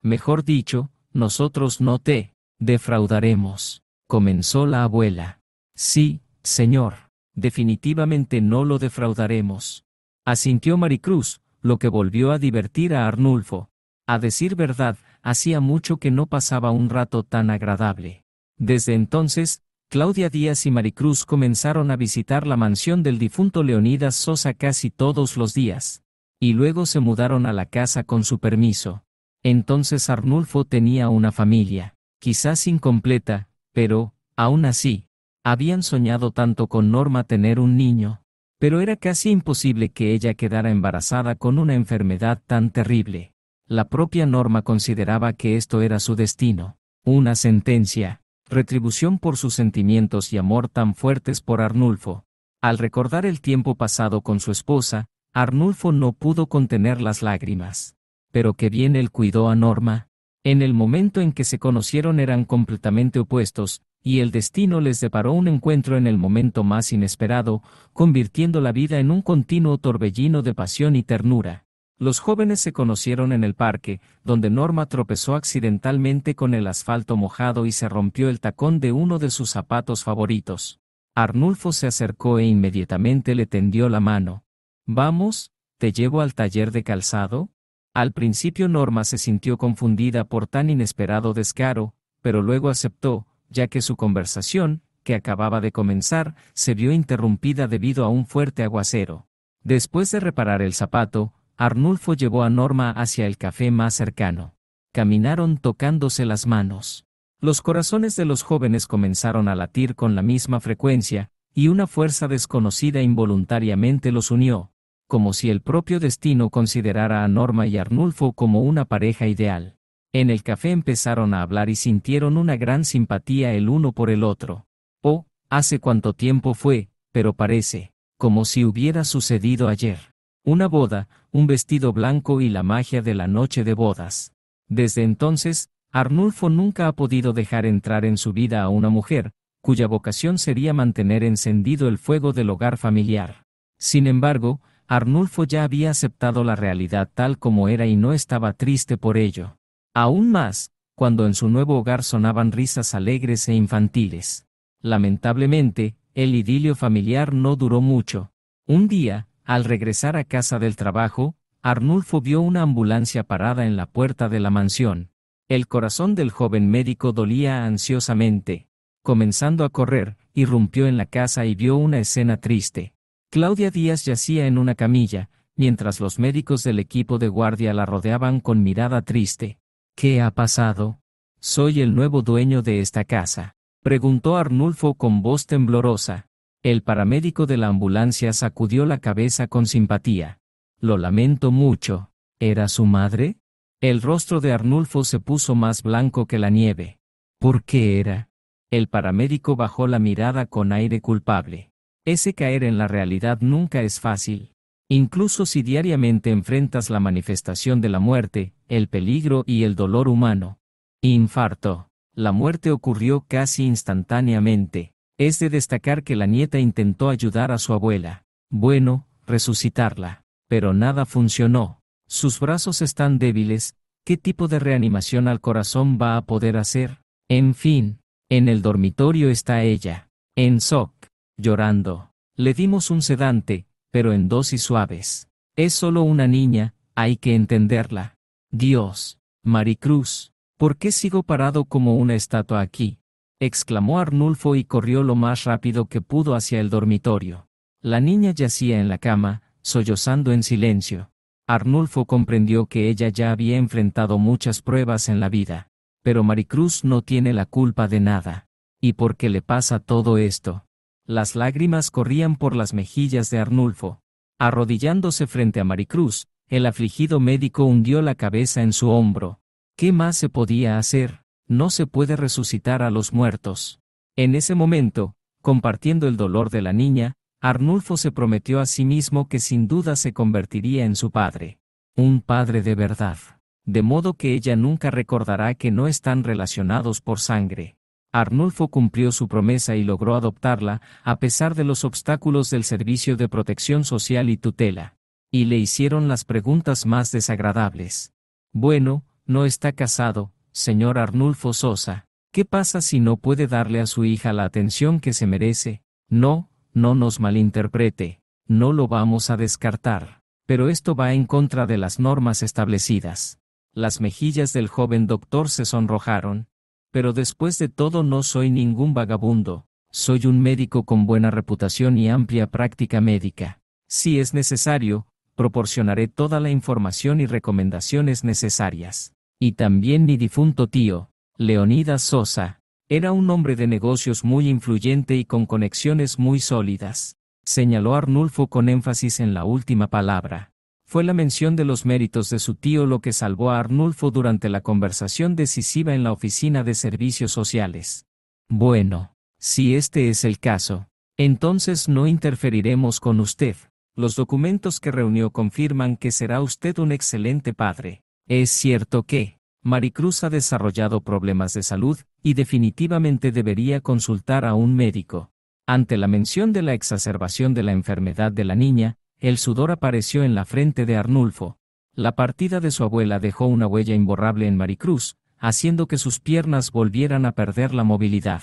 Mejor dicho, nosotros no te defraudaremos, comenzó la abuela. Sí, señor. Definitivamente no lo defraudaremos. Asintió Maricruz, lo que volvió a divertir a Arnulfo. A decir verdad, hacía mucho que no pasaba un rato tan agradable. Desde entonces, Claudia Díaz y Maricruz comenzaron a visitar la mansión del difunto Leonidas Sosa casi todos los días. Y luego se mudaron a la casa con su permiso. Entonces Arnulfo tenía una familia, quizás incompleta, pero, aún así, habían soñado tanto con Norma tener un niño. Pero era casi imposible que ella quedara embarazada con una enfermedad tan terrible. La propia Norma consideraba que esto era su destino. Una sentencia, retribución por sus sentimientos y amor tan fuertes por Arnulfo. Al recordar el tiempo pasado con su esposa, Arnulfo no pudo contener las lágrimas. Pero qué bien él cuidó a Norma. En el momento en que se conocieron eran completamente opuestos, y el destino les deparó un encuentro en el momento más inesperado, convirtiendo la vida en un continuo torbellino de pasión y ternura. Los jóvenes se conocieron en el parque, donde Norma tropezó accidentalmente con el asfalto mojado y se rompió el tacón de uno de sus zapatos favoritos. Arnulfo se acercó e inmediatamente le tendió la mano. «Vamos, ¿te llevo al taller de calzado?». Al principio Norma se sintió confundida por tan inesperado descaro, pero luego aceptó, ya que su conversación, que acababa de comenzar, se vio interrumpida debido a un fuerte aguacero. Después de reparar el zapato, Arnulfo llevó a Norma hacia el café más cercano. Caminaron tocándose las manos. Los corazones de los jóvenes comenzaron a latir con la misma frecuencia, y una fuerza desconocida involuntariamente los unió, como si el propio destino considerara a Norma y Arnulfo como una pareja ideal. En el café empezaron a hablar y sintieron una gran simpatía el uno por el otro. Oh, hace cuánto tiempo fue, pero parece, como si hubiera sucedido ayer. Una boda, un vestido blanco y la magia de la noche de bodas. Desde entonces, Arnulfo nunca ha podido dejar entrar en su vida a una mujer, cuya vocación sería mantener encendido el fuego del hogar familiar. Sin embargo, Arnulfo ya había aceptado la realidad tal como era y no estaba triste por ello. Aún más, cuando en su nuevo hogar sonaban risas alegres e infantiles. Lamentablemente, el idilio familiar no duró mucho. Un día, al regresar a casa del trabajo, Arnulfo vio una ambulancia parada en la puerta de la mansión. El corazón del joven médico dolía ansiosamente. Comenzando a correr, irrumpió en la casa y vio una escena triste. Claudia Díaz yacía en una camilla, mientras los médicos del equipo de guardia la rodeaban con mirada triste. «¿Qué ha pasado? Soy el nuevo dueño de esta casa», preguntó Arnulfo con voz temblorosa. El paramédico de la ambulancia sacudió la cabeza con simpatía. «Lo lamento mucho. ¿Era su madre?». El rostro de Arnulfo se puso más blanco que la nieve. «¿Por qué era?». El paramédico bajó la mirada con aire culpable. Ese caer en la realidad nunca es fácil. Incluso si diariamente enfrentas la manifestación de la muerte, el peligro y el dolor humano. Infarto. La muerte ocurrió casi instantáneamente. Es de destacar que la nieta intentó ayudar a su abuela. Bueno, resucitarla. Pero nada funcionó. Sus brazos están débiles. ¿Qué tipo de reanimación al corazón va a poder hacer? En fin, en el dormitorio está ella. En shock. Llorando. Le dimos un sedante, pero en dosis suaves. Es solo una niña, hay que entenderla. Dios, Maricruz, ¿por qué sigo parado como una estatua aquí?, exclamó Arnulfo y corrió lo más rápido que pudo hacia el dormitorio. La niña yacía en la cama, sollozando en silencio. Arnulfo comprendió que ella ya había enfrentado muchas pruebas en la vida. Pero Maricruz no tiene la culpa de nada. ¿Y por qué le pasa todo esto? Las lágrimas corrían por las mejillas de Arnulfo. Arrodillándose frente a Maricruz, el afligido médico hundió la cabeza en su hombro. ¿Qué más se podía hacer? No se puede resucitar a los muertos. En ese momento, compartiendo el dolor de la niña, Arnulfo se prometió a sí mismo que sin duda se convertiría en su padre. Un padre de verdad. De modo que ella nunca recordará que no están relacionados por sangre. Arnulfo cumplió su promesa y logró adoptarla, a pesar de los obstáculos del Servicio de Protección Social y Tutela. Y le hicieron las preguntas más desagradables. Bueno, no está casado, señor Arnulfo Sosa. ¿Qué pasa si no puede darle a su hija la atención que se merece? No, no nos malinterprete. No lo vamos a descartar. Pero esto va en contra de las normas establecidas. Las mejillas del joven doctor se sonrojaron. Pero después de todo no soy ningún vagabundo. Soy un médico con buena reputación y amplia práctica médica. Si es necesario, proporcionaré toda la información y recomendaciones necesarias. Y también mi difunto tío, Leonidas Sosa, era un hombre de negocios muy influyente y con conexiones muy sólidas. Señaló Arnulfo con énfasis en la última palabra. Fue la mención de los méritos de su tío lo que salvó a Arnulfo durante la conversación decisiva en la oficina de servicios sociales. Bueno, si este es el caso, entonces no interferiremos con usted. Los documentos que reunió confirman que será usted un excelente padre. Es cierto que Maricruz ha desarrollado problemas de salud y definitivamente debería consultar a un médico. Ante la mención de la exacerbación de la enfermedad de la niña, el sudor apareció en la frente de Arnulfo. La partida de su abuela dejó una huella imborrable en Maricruz, haciendo que sus piernas volvieran a perder la movilidad.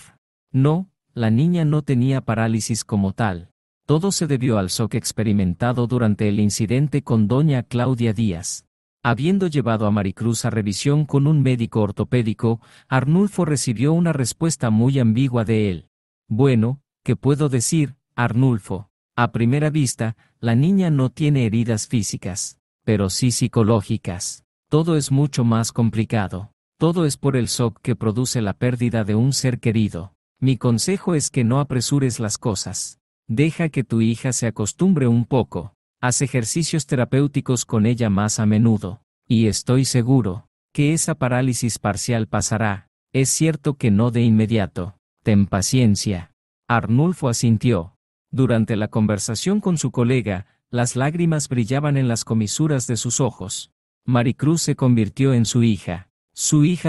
No, la niña no tenía parálisis como tal. Todo se debió al shock experimentado durante el incidente con doña Claudia Díaz. Habiendo llevado a Maricruz a revisión con un médico ortopédico, Arnulfo recibió una respuesta muy ambigua de él. Bueno, ¿qué puedo decir, Arnulfo? A primera vista, la niña no tiene heridas físicas, pero sí psicológicas. Todo es mucho más complicado. Todo es por el shock que produce la pérdida de un ser querido. Mi consejo es que no apresures las cosas. Deja que tu hija se acostumbre un poco. Haz ejercicios terapéuticos con ella más a menudo. Y estoy seguro que esa parálisis parcial pasará. Es cierto que no de inmediato. Ten paciencia. Arnulfo asintió. Durante la conversación con su colega, las lágrimas brillaban en las comisuras de sus ojos. Maricruz se convirtió en su hija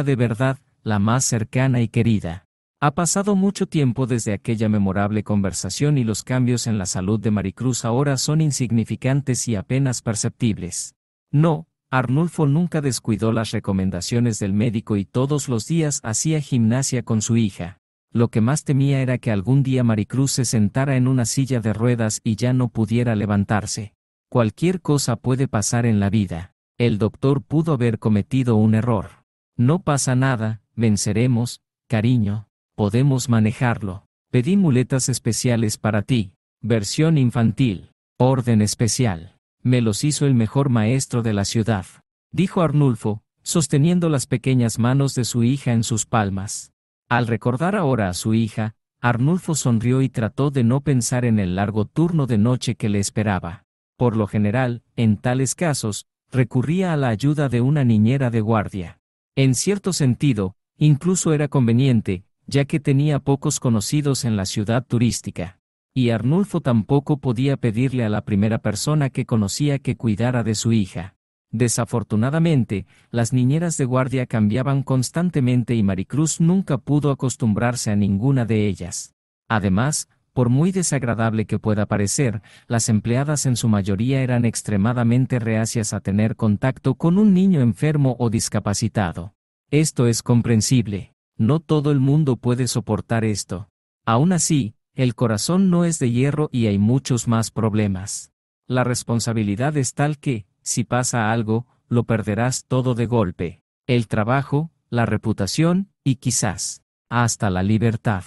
de verdad, la más cercana y querida. Ha pasado mucho tiempo desde aquella memorable conversación y los cambios en la salud de Maricruz ahora son insignificantes y apenas perceptibles. No, Arnulfo nunca descuidó las recomendaciones del médico y todos los días hacía gimnasia con su hija. Lo que más temía era que algún día Maricruz se sentara en una silla de ruedas y ya no pudiera levantarse. Cualquier cosa puede pasar en la vida. El doctor pudo haber cometido un error. No pasa nada, venceremos, cariño, podemos manejarlo. Pedí muletas especiales para ti. Versión infantil. Orden especial. Me los hizo el mejor maestro de la ciudad, dijo Arnulfo, sosteniendo las pequeñas manos de su hija en sus palmas. Al recordar ahora a su hija, Arnulfo sonrió y trató de no pensar en el largo turno de noche que le esperaba. Por lo general, en tales casos, recurría a la ayuda de una niñera de guardia. En cierto sentido, incluso era conveniente, ya que tenía pocos conocidos en la ciudad turística. Y Arnulfo tampoco podía pedirle a la primera persona que conocía que cuidara de su hija. Desafortunadamente, las niñeras de guardia cambiaban constantemente y Maricruz nunca pudo acostumbrarse a ninguna de ellas. Además, por muy desagradable que pueda parecer, las empleadas en su mayoría eran extremadamente reacias a tener contacto con un niño enfermo o discapacitado. Esto es comprensible. No todo el mundo puede soportar esto. Aún así, el corazón no es de hierro y hay muchos más problemas. La responsabilidad es tal que, si pasa algo, lo perderás todo de golpe. El trabajo, la reputación, y quizás, hasta la libertad.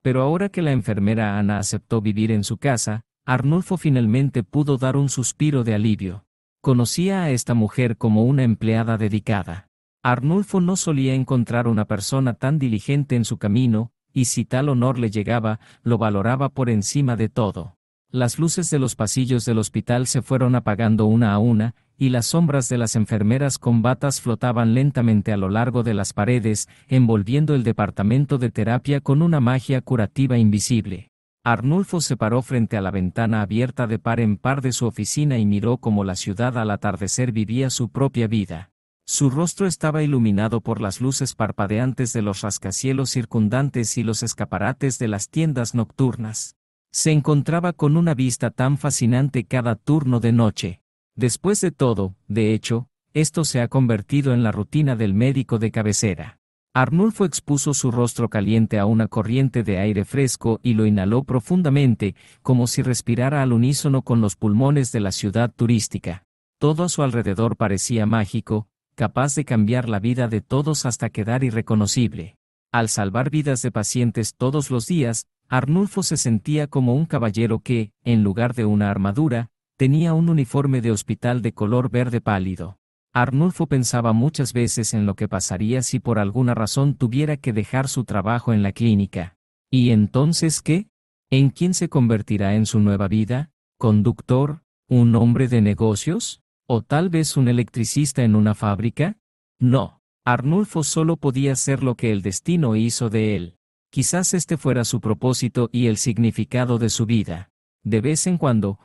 Pero ahora que la enfermera Ana aceptó vivir en su casa, Arnulfo finalmente pudo dar un suspiro de alivio. Conocía a esta mujer como una empleada dedicada. Arnulfo no solía encontrar una persona tan diligente en su camino, y si tal honor le llegaba, lo valoraba por encima de todo. Las luces de los pasillos del hospital se fueron apagando una a una, y las sombras de las enfermeras con batas flotaban lentamente a lo largo de las paredes, envolviendo el departamento de terapia con una magia curativa invisible. Arnulfo se paró frente a la ventana abierta de par en par de su oficina y miró cómo la ciudad al atardecer vivía su propia vida. Su rostro estaba iluminado por las luces parpadeantes de los rascacielos circundantes y los escaparates de las tiendas nocturnas. Se encontraba con una vista tan fascinante cada turno de noche. Después de todo, de hecho, esto se ha convertido en la rutina del médico de cabecera. Arnulfo expuso su rostro caliente a una corriente de aire fresco y lo inhaló profundamente, como si respirara al unísono con los pulmones de la ciudad turística. Todo a su alrededor parecía mágico, capaz de cambiar la vida de todos hasta quedar irreconocible. Al salvar vidas de pacientes todos los días, Arnulfo se sentía como un caballero que, en lugar de una armadura, tenía un uniforme de hospital de color verde pálido. Arnulfo pensaba muchas veces en lo que pasaría si por alguna razón tuviera que dejar su trabajo en la clínica. ¿Y entonces qué? ¿En quién se convertirá en su nueva vida? ¿Conductor? ¿Un hombre de negocios? ¿O tal vez un electricista en una fábrica? No. Arnulfo solo podía ser lo que el destino hizo de él. Quizás este fuera su propósito y el significado de su vida. De vez en cuando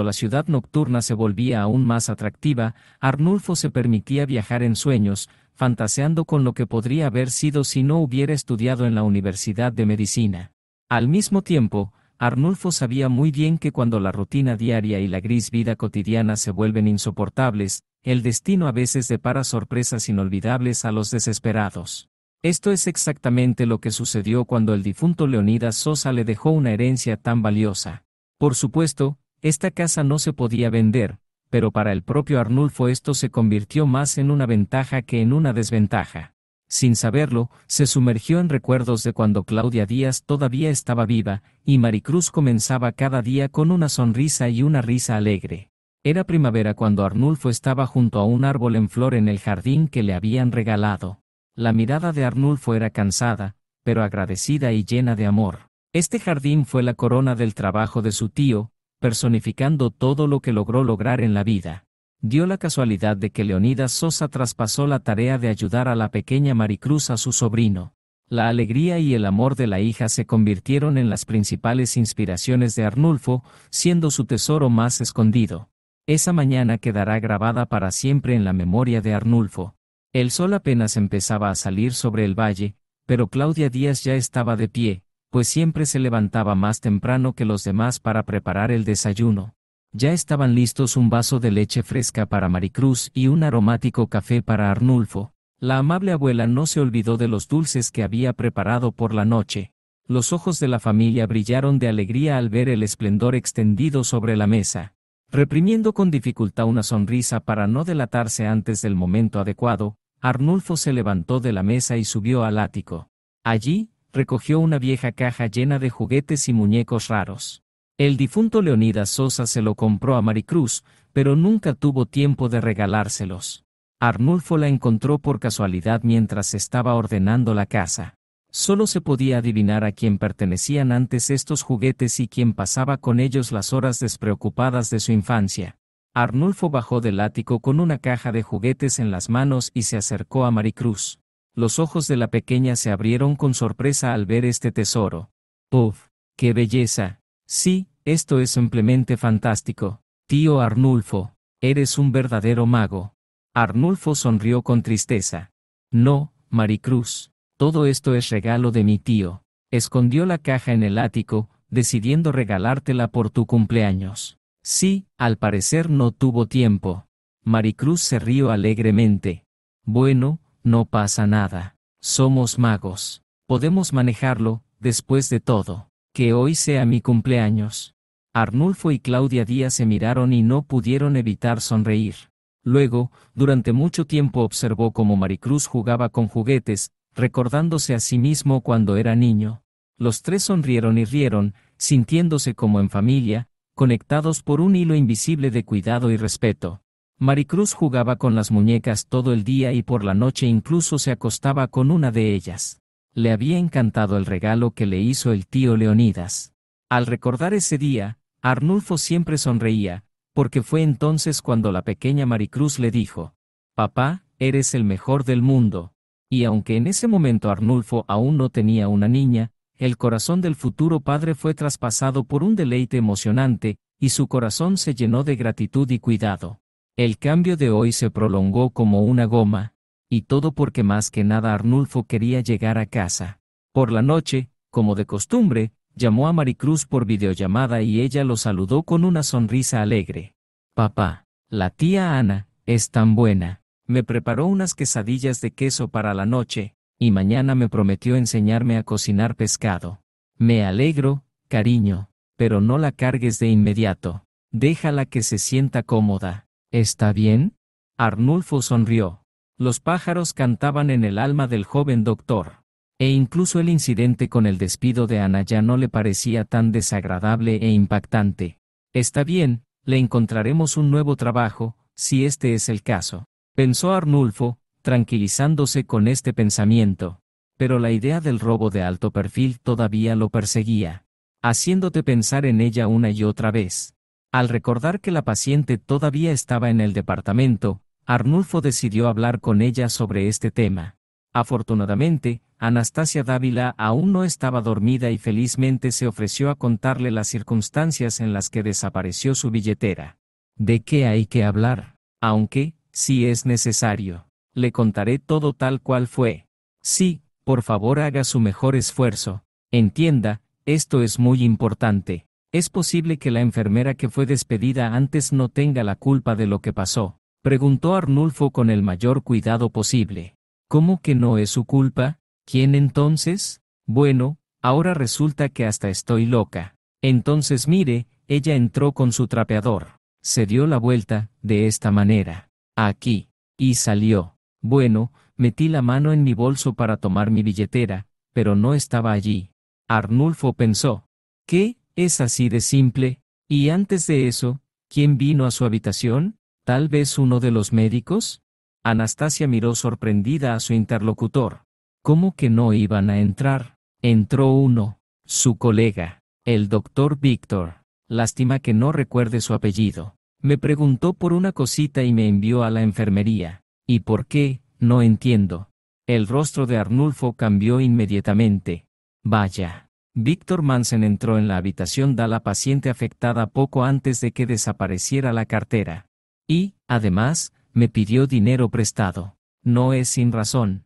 la ciudad nocturna se volvía aún más atractiva, Arnulfo se permitía viajar en sueños, fantaseando con lo que podría haber sido si no hubiera estudiado en la Universidad de Medicina. Al mismo tiempo, Arnulfo sabía muy bien que cuando la rutina diaria y la gris vida cotidiana se vuelven insoportables, el destino a veces depara sorpresas inolvidables a los desesperados. Esto es exactamente lo que sucedió cuando el difunto Leonidas Sosa le dejó una herencia tan valiosa. Por supuesto, esta casa no se podía vender, pero para el propio Arnulfo esto se convirtió más en una ventaja que en una desventaja. Sin saberlo, se sumergió en recuerdos de cuando Claudia Díaz todavía estaba viva, y Maricruz comenzaba cada día con una sonrisa y una risa alegre. Era primavera cuando Arnulfo estaba junto a un árbol en flor en el jardín que le habían regalado. La mirada de Arnulfo era cansada, pero agradecida y llena de amor. Este jardín fue la corona del trabajo de su tío, personificando todo lo que logró lograr en la vida. Dio la casualidad de que Leonidas Sosa traspasó la tarea de ayudar a la pequeña Maricruz a su sobrino. La alegría y el amor de la hija se convirtieron en las principales inspiraciones de Arnulfo, siendo su tesoro más escondido. Esa mañana quedará grabada para siempre en la memoria de Arnulfo. El sol apenas empezaba a salir sobre el valle, pero Claudia Díaz ya estaba de pie, pues siempre se levantaba más temprano que los demás para preparar el desayuno. Ya estaban listos un vaso de leche fresca para Maricruz y un aromático café para Arnulfo. La amable abuela no se olvidó de los dulces que había preparado por la noche. Los ojos de la familia brillaron de alegría al ver el esplendor extendido sobre la mesa. Reprimiendo con dificultad una sonrisa para no delatarse antes del momento adecuado, Arnulfo se levantó de la mesa y subió al ático. Allí, recogió una vieja caja llena de juguetes y muñecos raros. El difunto Leonidas Sosa se lo compró a Maricruz, pero nunca tuvo tiempo de regalárselos. Arnulfo la encontró por casualidad mientras estaba ordenando la casa. Solo se podía adivinar a quién pertenecían antes estos juguetes y quién pasaba con ellos las horas despreocupadas de su infancia. Arnulfo bajó del ático con una caja de juguetes en las manos y se acercó a Maricruz. Los ojos de la pequeña se abrieron con sorpresa al ver este tesoro. ¡Uf! ¡Qué belleza! Sí, esto es simplemente fantástico. Tío Arnulfo, eres un verdadero mago. Arnulfo sonrió con tristeza. No, Maricruz, todo esto es regalo de mi tío. Escondió la caja en el ático, decidiendo regalártela por tu cumpleaños. Sí, al parecer no tuvo tiempo. Maricruz se rió alegremente. Bueno, no pasa nada. Somos magos. Podemos manejarlo, después de todo. Que hoy sea mi cumpleaños. Arnulfo y Claudia Díaz se miraron y no pudieron evitar sonreír. Luego, durante mucho tiempo observó cómo Maricruz jugaba con juguetes, recordándose a sí mismo cuando era niño. Los tres sonrieron y rieron, sintiéndose como en familia, conectados por un hilo invisible de cuidado y respeto. Maricruz jugaba con las muñecas todo el día y por la noche incluso se acostaba con una de ellas. Le había encantado el regalo que le hizo el tío Leonidas. Al recordar ese día, Arnulfo siempre sonreía, porque fue entonces cuando la pequeña Maricruz le dijo: «Papá, eres el mejor del mundo». Y aunque en ese momento Arnulfo aún no tenía una niña, el corazón del futuro padre fue traspasado por un deleite emocionante, y su corazón se llenó de gratitud y cuidado. El cambio de hoy se prolongó como una goma. Y todo porque más que nada Arnulfo quería llegar a casa. Por la noche, como de costumbre, llamó a Maricruz por videollamada y ella lo saludó con una sonrisa alegre. «Papá, la tía Ana es tan buena. Me preparó unas quesadillas de queso para la noche, y mañana me prometió enseñarme a cocinar pescado. Me alegro, cariño, pero no la cargues de inmediato. Déjala que se sienta cómoda. ¿Está bien?» Arnulfo sonrió. Los pájaros cantaban en el alma del joven doctor. E incluso el incidente con el despido de Ana ya no le parecía tan desagradable e impactante. «Está bien, le encontraremos un nuevo trabajo, si este es el caso», pensó Arnulfo, tranquilizándose con este pensamiento. Pero la idea del robo de alto perfil todavía lo perseguía, haciéndote pensar en ella una y otra vez. Al recordar que la paciente todavía estaba en el departamento, Arnulfo decidió hablar con ella sobre este tema. Afortunadamente, Anastasia Dávila aún no estaba dormida y felizmente se ofreció a contarle las circunstancias en las que desapareció su billetera. ¿De qué hay que hablar? Aunque, si es necesario, le contaré todo tal cual fue. Sí, por favor haga su mejor esfuerzo. Entienda, esto es muy importante. ¿Es posible que la enfermera que fue despedida antes no tenga la culpa de lo que pasó?, preguntó Arnulfo con el mayor cuidado posible. ¿Cómo que no es su culpa? ¿Quién entonces? Bueno, ahora resulta que hasta estoy loca. Entonces mire, ella entró con su trapeador. Se dio la vuelta, de esta manera. Aquí. Y salió. Bueno, metí la mano en mi bolso para tomar mi billetera, pero no estaba allí. Arnulfo pensó. ¿Qué? ¿Es así de simple? Y antes de eso, ¿quién vino a su habitación? ¿Tal vez uno de los médicos? Anastasia miró sorprendida a su interlocutor. ¿Cómo que no iban a entrar? Entró uno, su colega, el doctor Víctor. Lástima que no recuerde su apellido. Me preguntó por una cosita y me envió a la enfermería. ¿Y por qué? No entiendo. El rostro de Arnulfo cambió inmediatamente. Vaya. Víctor Mansen entró en la habitación de la paciente afectada poco antes de que desapareciera la cartera. Y, además, me pidió dinero prestado. No es sin razón.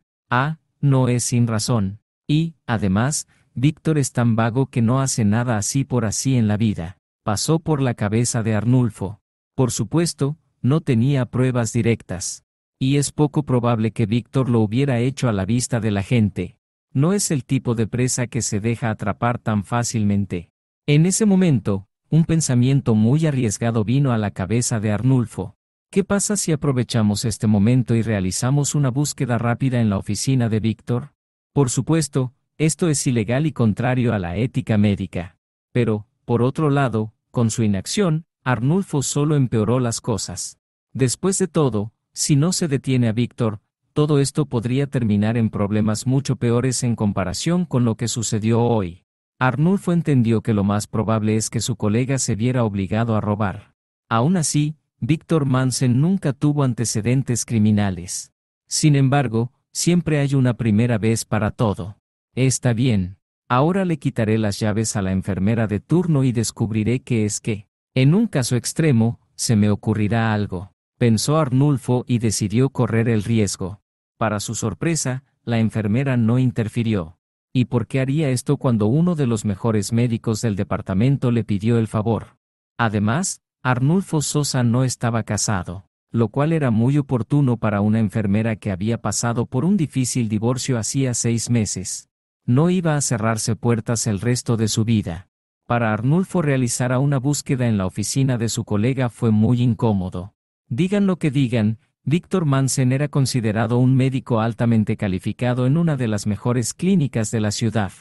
No es sin razón. Y, además, Víctor es tan vago que no hace nada así por así en la vida. Pasó por la cabeza de Arnulfo. Por supuesto, no tenía pruebas directas. Y es poco probable que Víctor lo hubiera hecho a la vista de la gente. No es el tipo de presa que se deja atrapar tan fácilmente. En ese momento, un pensamiento muy arriesgado vino a la cabeza de Arnulfo. ¿Qué pasa si aprovechamos este momento y realizamos una búsqueda rápida en la oficina de Víctor? Por supuesto, esto es ilegal y contrario a la ética médica. Pero, por otro lado, con su inacción, Arnulfo solo empeoró las cosas. Después de todo, si no se detiene a Víctor, todo esto podría terminar en problemas mucho peores en comparación con lo que sucedió hoy. Arnulfo entendió que lo más probable es que su colega se viera obligado a robar. Aún así, Víctor Mansen nunca tuvo antecedentes criminales. Sin embargo, siempre hay una primera vez para todo. Está bien. Ahora le quitaré las llaves a la enfermera de turno y descubriré qué es qué. En un caso extremo, se me ocurrirá algo, pensó Arnulfo y decidió correr el riesgo. Para su sorpresa, la enfermera no interfirió. ¿Y por qué haría esto cuando uno de los mejores médicos del departamento le pidió el favor? Además, Arnulfo Sosa no estaba casado, lo cual era muy oportuno para una enfermera que había pasado por un difícil divorcio hacía 6 meses. No iba a cerrarse puertas el resto de su vida. Para Arnulfo realizar una búsqueda en la oficina de su colega fue muy incómodo. Digan lo que digan, Víctor Mansen era considerado un médico altamente calificado en una de las mejores clínicas de la ciudad.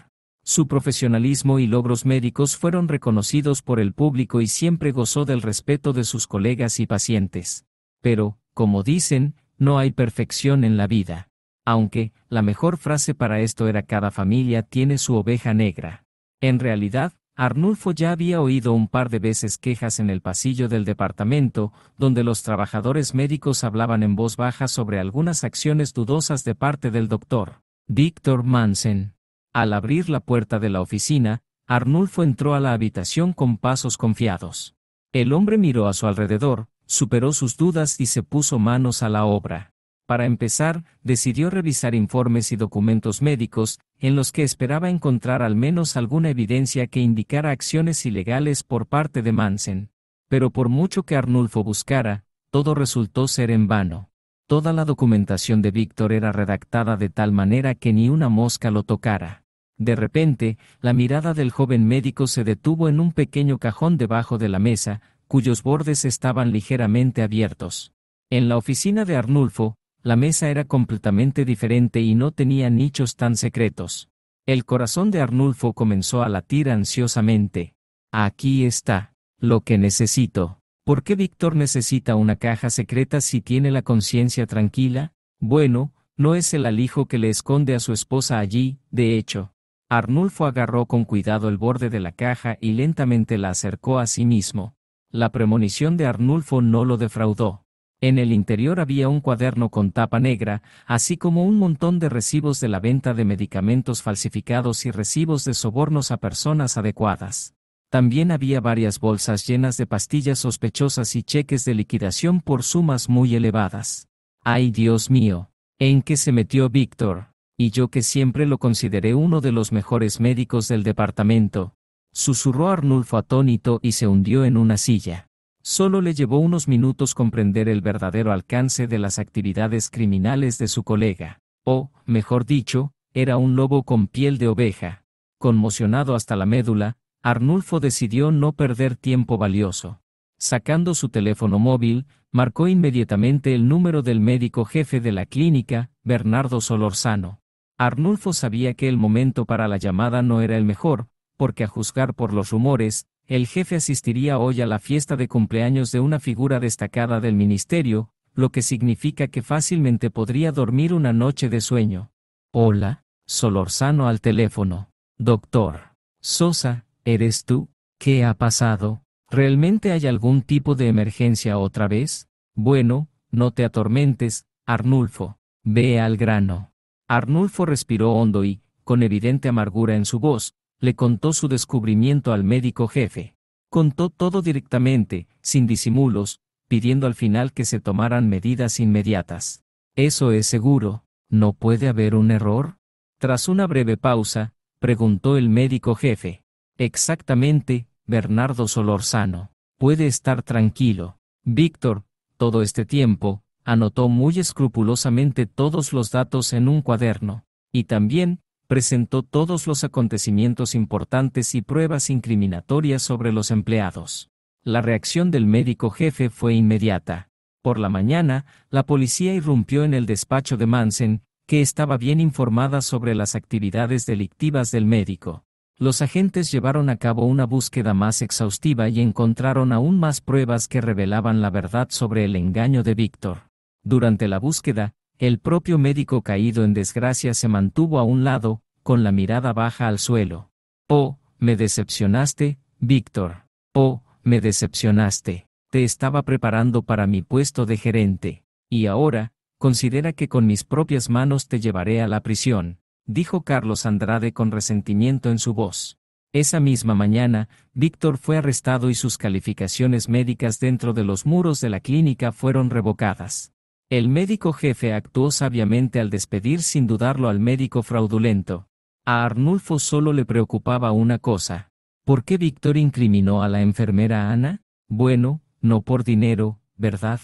Su profesionalismo y logros médicos fueron reconocidos por el público y siempre gozó del respeto de sus colegas y pacientes. Pero, como dicen, no hay perfección en la vida. Aunque, la mejor frase para esto era cada familia tiene su oveja negra. En realidad, Arnulfo ya había oído un par de veces quejas en el pasillo del departamento, donde los trabajadores médicos hablaban en voz baja sobre algunas acciones dudosas de parte del doctor Víctor Mansen. Al abrir la puerta de la oficina, Arnulfo entró a la habitación con pasos confiados. El hombre miró a su alrededor, superó sus dudas y se puso manos a la obra. Para empezar, decidió revisar informes y documentos médicos, en los que esperaba encontrar al menos alguna evidencia que indicara acciones ilegales por parte de Mansen. Pero por mucho que Arnulfo buscara, todo resultó ser en vano. Toda la documentación de Víctor era redactada de tal manera que ni una mosca lo tocara. De repente, la mirada del joven médico se detuvo en un pequeño cajón debajo de la mesa, cuyos bordes estaban ligeramente abiertos. En la oficina de Arnulfo, la mesa era completamente diferente y no tenía nichos tan secretos. El corazón de Arnulfo comenzó a latir ansiosamente. Aquí está. Lo que necesito. ¿Por qué Víctor necesita una caja secreta si tiene la conciencia tranquila? Bueno, no es el alijo que le esconde a su esposa allí, de hecho. Arnulfo agarró con cuidado el borde de la caja y lentamente la acercó a sí mismo. La premonición de Arnulfo no lo defraudó. En el interior había un cuaderno con tapa negra, así como un montón de recibos de la venta de medicamentos falsificados y recibos de sobornos a personas adecuadas. También había varias bolsas llenas de pastillas sospechosas y cheques de liquidación por sumas muy elevadas. ¡Ay, Dios mío! ¿En qué se metió Víctor? Y yo que siempre lo consideré uno de los mejores médicos del departamento. Susurró Arnulfo atónito y se hundió en una silla. Solo le llevó unos minutos comprender el verdadero alcance de las actividades criminales de su colega. O, mejor dicho, era un lobo con piel de oveja. Conmocionado hasta la médula, Arnulfo decidió no perder tiempo valioso. Sacando su teléfono móvil, marcó inmediatamente el número del médico jefe de la clínica, Bernardo Solorzano. Arnulfo sabía que el momento para la llamada no era el mejor, porque a juzgar por los rumores, el jefe asistiría hoy a la fiesta de cumpleaños de una figura destacada del ministerio, lo que significa que fácilmente podría dormir una noche de sueño. Hola, Solorzano al teléfono. Doctor Sosa, ¿eres tú? ¿Qué ha pasado? ¿Realmente hay algún tipo de emergencia otra vez? Bueno, no te atormentes, Arnulfo. Ve al grano. Arnulfo respiró hondo y, con evidente amargura en su voz, le contó su descubrimiento al médico jefe. Contó todo directamente, sin disimulos, pidiendo al final que se tomaran medidas inmediatas. ¿Eso es seguro? ¿No puede haber un error? Tras una breve pausa, preguntó el médico jefe. Exactamente, Bernardo Solorzano. Puede estar tranquilo. Víctor, todo este tiempo, anotó muy escrupulosamente todos los datos en un cuaderno, y también presentó todos los acontecimientos importantes y pruebas incriminatorias sobre los empleados. La reacción del médico jefe fue inmediata. Por la mañana, la policía irrumpió en el despacho de Mansen, que estaba bien informada sobre las actividades delictivas del médico. Los agentes llevaron a cabo una búsqueda más exhaustiva y encontraron aún más pruebas que revelaban la verdad sobre el engaño de Víctor. Durante la búsqueda, el propio médico caído en desgracia se mantuvo a un lado, con la mirada baja al suelo. Oh, me decepcionaste, Víctor. Oh, me decepcionaste. Te estaba preparando para mi puesto de gerente. Y ahora, considera que con mis propias manos te llevaré a la prisión, dijo Carlos Andrade con resentimiento en su voz. Esa misma mañana, Víctor fue arrestado y sus calificaciones médicas dentro de los muros de la clínica fueron revocadas. El médico jefe actuó sabiamente al despedir sin dudarlo al médico fraudulento. A Arnulfo solo le preocupaba una cosa. ¿Por qué Víctor incriminó a la enfermera Ana? Bueno, no por dinero, ¿verdad?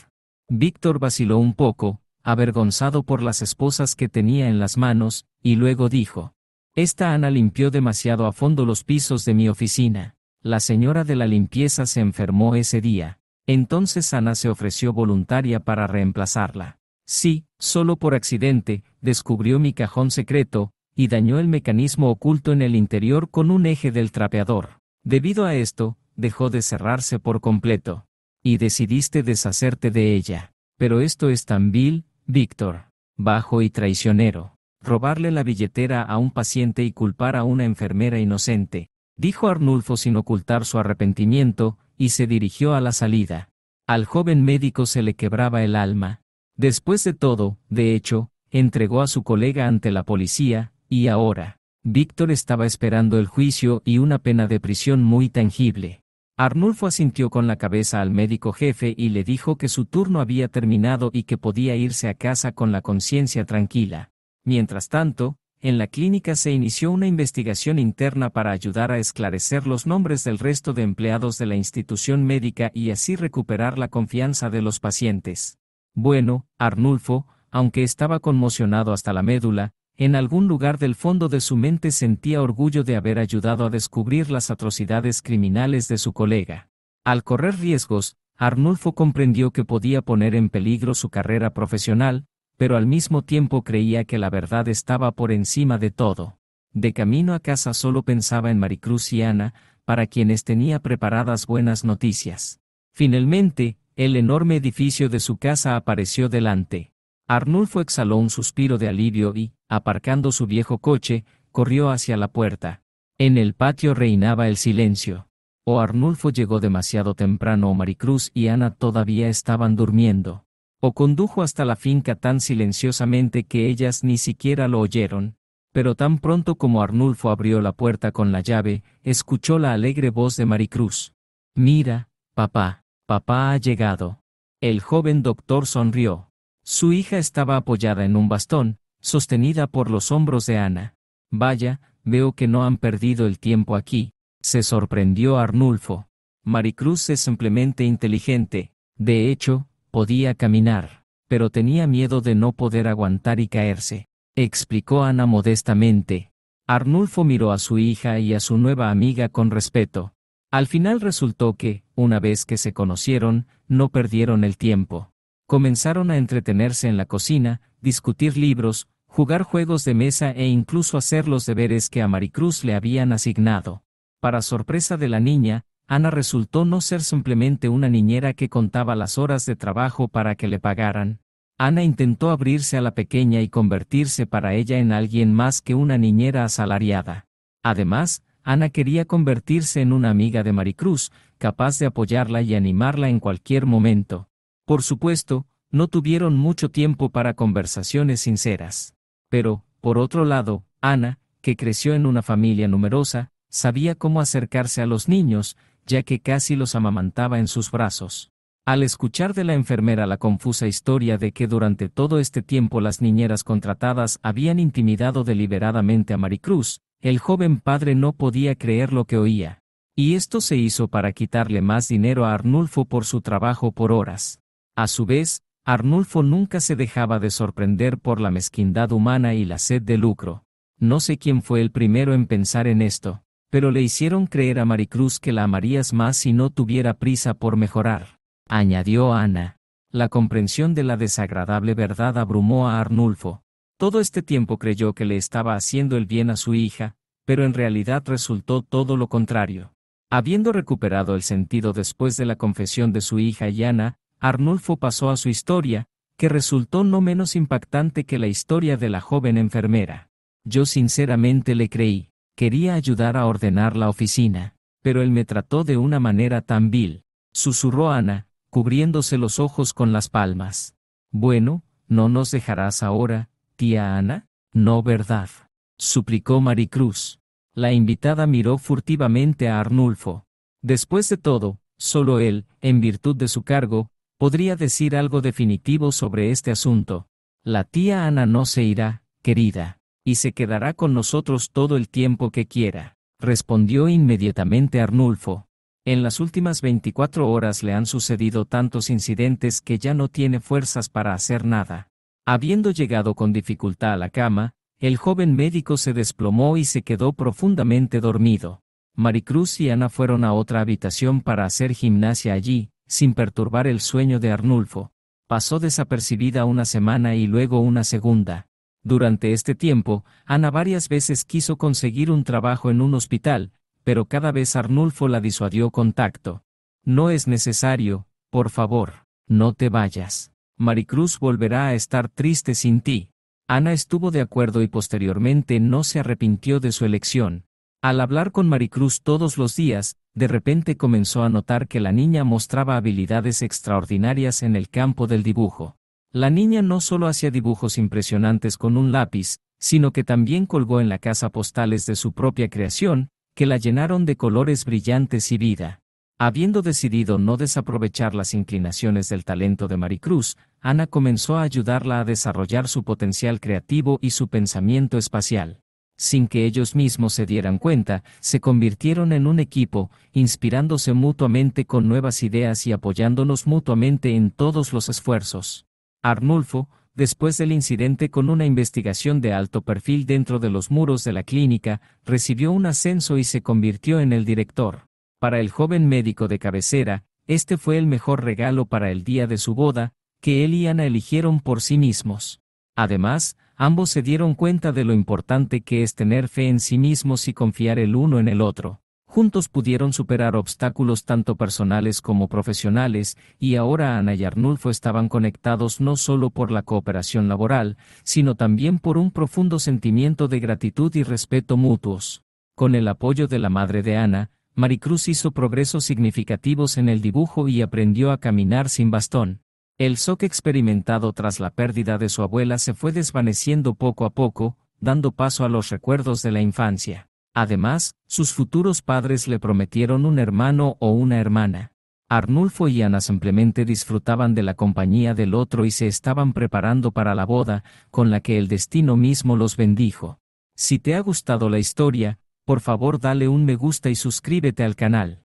Víctor vaciló un poco, avergonzado por las esposas que tenía en las manos, y luego dijo: Esta Ana limpió demasiado a fondo los pisos de mi oficina. La señora de la limpieza se enfermó ese día. Entonces Ana se ofreció voluntaria para reemplazarla. Sí, solo por accidente, descubrió mi cajón secreto, y dañó el mecanismo oculto en el interior con un eje del trapeador. Debido a esto, dejó de cerrarse por completo. Y decidiste deshacerte de ella. Pero esto es tan vil, Víctor. Bajo y traicionero. Robarle la billetera a un paciente y culpar a una enfermera inocente, dijo Arnulfo sin ocultar su arrepentimiento, y se dirigió a la salida. Al joven médico se le quebraba el alma. Después de todo, de hecho, entregó a su colega ante la policía, y ahora, Víctor estaba esperando el juicio y una pena de prisión muy tangible. Arnulfo asintió con la cabeza al médico jefe y le dijo que su turno había terminado y que podía irse a casa con la conciencia tranquila. Mientras tanto, en la clínica se inició una investigación interna para ayudar a esclarecer los nombres del resto de empleados de la institución médica y así recuperar la confianza de los pacientes. Bueno, Arnulfo, aunque estaba conmocionado hasta la médula, en algún lugar del fondo de su mente sentía orgullo de haber ayudado a descubrir las atrocidades criminales de su colega. Al correr riesgos, Arnulfo comprendió que podía poner en peligro su carrera profesional, pero al mismo tiempo creía que la verdad estaba por encima de todo. De camino a casa solo pensaba en Maricruz y Ana, para quienes tenía preparadas buenas noticias. Finalmente, el enorme edificio de su casa apareció delante. Arnulfo exhaló un suspiro de alivio y, aparcando su viejo coche, corrió hacia la puerta. En el patio reinaba el silencio. O Arnulfo llegó demasiado temprano o Maricruz y Ana todavía estaban durmiendo. O condujo hasta la finca tan silenciosamente que ellas ni siquiera lo oyeron. Pero tan pronto como Arnulfo abrió la puerta con la llave, escuchó la alegre voz de Maricruz. «Mira, papá, papá ha llegado». El joven doctor sonrió. Su hija estaba apoyada en un bastón, sostenida por los hombros de Ana. «Vaya, veo que no han perdido el tiempo aquí», se sorprendió Arnulfo. Maricruz es simplemente inteligente. De hecho, podía caminar, pero tenía miedo de no poder aguantar y caerse, explicó Ana modestamente. Arnulfo miró a su hija y a su nueva amiga con respeto. Al final resultó que, una vez que se conocieron, no perdieron el tiempo. Comenzaron a entretenerse en la cocina, discutir libros, jugar juegos de mesa e incluso hacer los deberes que a Maricruz le habían asignado. Para sorpresa de la niña, Ana resultó no ser simplemente una niñera que contaba las horas de trabajo para que le pagaran. Ana intentó abrirse a la pequeña y convertirse para ella en alguien más que una niñera asalariada. Además, Ana quería convertirse en una amiga de Maricruz, capaz de apoyarla y animarla en cualquier momento. Por supuesto, no tuvieron mucho tiempo para conversaciones sinceras. Pero, por otro lado, Ana, que creció en una familia numerosa, sabía cómo acercarse a los niños, ya que casi los amamantaba en sus brazos. Al escuchar de la enfermera la confusa historia de que durante todo este tiempo las niñeras contratadas habían intimidado deliberadamente a Maricruz, el joven padre no podía creer lo que oía. Y esto se hizo para quitarle más dinero a Arnulfo por su trabajo por horas. A su vez, Arnulfo nunca se dejaba de sorprender por la mezquindad humana y la sed de lucro. No sé quién fue el primero en pensar en esto, pero le hicieron creer a Maricruz que la amarías más si no tuviera prisa por mejorar, añadió Ana. La comprensión de la desagradable verdad abrumó a Arnulfo. Todo este tiempo creyó que le estaba haciendo el bien a su hija, pero en realidad resultó todo lo contrario. Habiendo recuperado el sentido después de la confesión de su hija y Ana, Arnulfo pasó a su historia, que resultó no menos impactante que la historia de la joven enfermera. Yo sinceramente le creí. Quería ayudar a ordenar la oficina, pero él me trató de una manera tan vil, susurró Ana, cubriéndose los ojos con las palmas. Bueno, ¿no nos dejarás ahora, tía Ana? No, ¿verdad?, suplicó Maricruz. La invitada miró furtivamente a Arnulfo. Después de todo, solo él, en virtud de su cargo, podría decir algo definitivo sobre este asunto. La tía Ana no se irá, querida, y se quedará con nosotros todo el tiempo que quiera, respondió inmediatamente Arnulfo. En las últimas 24 horas le han sucedido tantos incidentes que ya no tiene fuerzas para hacer nada. Habiendo llegado con dificultad a la cama, el joven médico se desplomó y se quedó profundamente dormido. Maricruz y Ana fueron a otra habitación para hacer gimnasia allí, sin perturbar el sueño de Arnulfo. Pasó desapercibida una semana y luego una segunda. Durante este tiempo, Ana varias veces quiso conseguir un trabajo en un hospital, pero cada vez Arnulfo la disuadió con tacto. No es necesario, por favor, no te vayas. Maricruz volverá a estar triste sin ti. Ana estuvo de acuerdo y posteriormente no se arrepintió de su elección. Al hablar con Maricruz todos los días, de repente comenzó a notar que la niña mostraba habilidades extraordinarias en el campo del dibujo. La niña no solo hacía dibujos impresionantes con un lápiz, sino que también colgó en la casa postales de su propia creación, que la llenaron de colores brillantes y vida. Habiendo decidido no desaprovechar las inclinaciones del talento de Maricruz, Ana comenzó a ayudarla a desarrollar su potencial creativo y su pensamiento espacial. Sin que ellos mismos se dieran cuenta, se convirtieron en un equipo, inspirándose mutuamente con nuevas ideas y apoyándonos mutuamente en todos los esfuerzos. Arnulfo, después del incidente con una investigación de alto perfil dentro de los muros de la clínica, recibió un ascenso y se convirtió en el director. Para el joven médico de cabecera, este fue el mejor regalo para el día de su boda, que él y Ana eligieron por sí mismos. Además, ambos se dieron cuenta de lo importante que es tener fe en sí mismos y confiar el uno en el otro. Juntos pudieron superar obstáculos tanto personales como profesionales, y ahora Ana y Arnulfo estaban conectados no solo por la cooperación laboral, sino también por un profundo sentimiento de gratitud y respeto mutuos. Con el apoyo de la madre de Ana, Maricruz hizo progresos significativos en el dibujo y aprendió a caminar sin bastón. El shock experimentado tras la pérdida de su abuela se fue desvaneciendo poco a poco, dando paso a los recuerdos de la infancia. Además, sus futuros padres le prometieron un hermano o una hermana. Arnulfo y Ana simplemente disfrutaban de la compañía del otro y se estaban preparando para la boda, con la que el destino mismo los bendijo. Si te ha gustado la historia, por favor dale un me gusta y suscríbete al canal.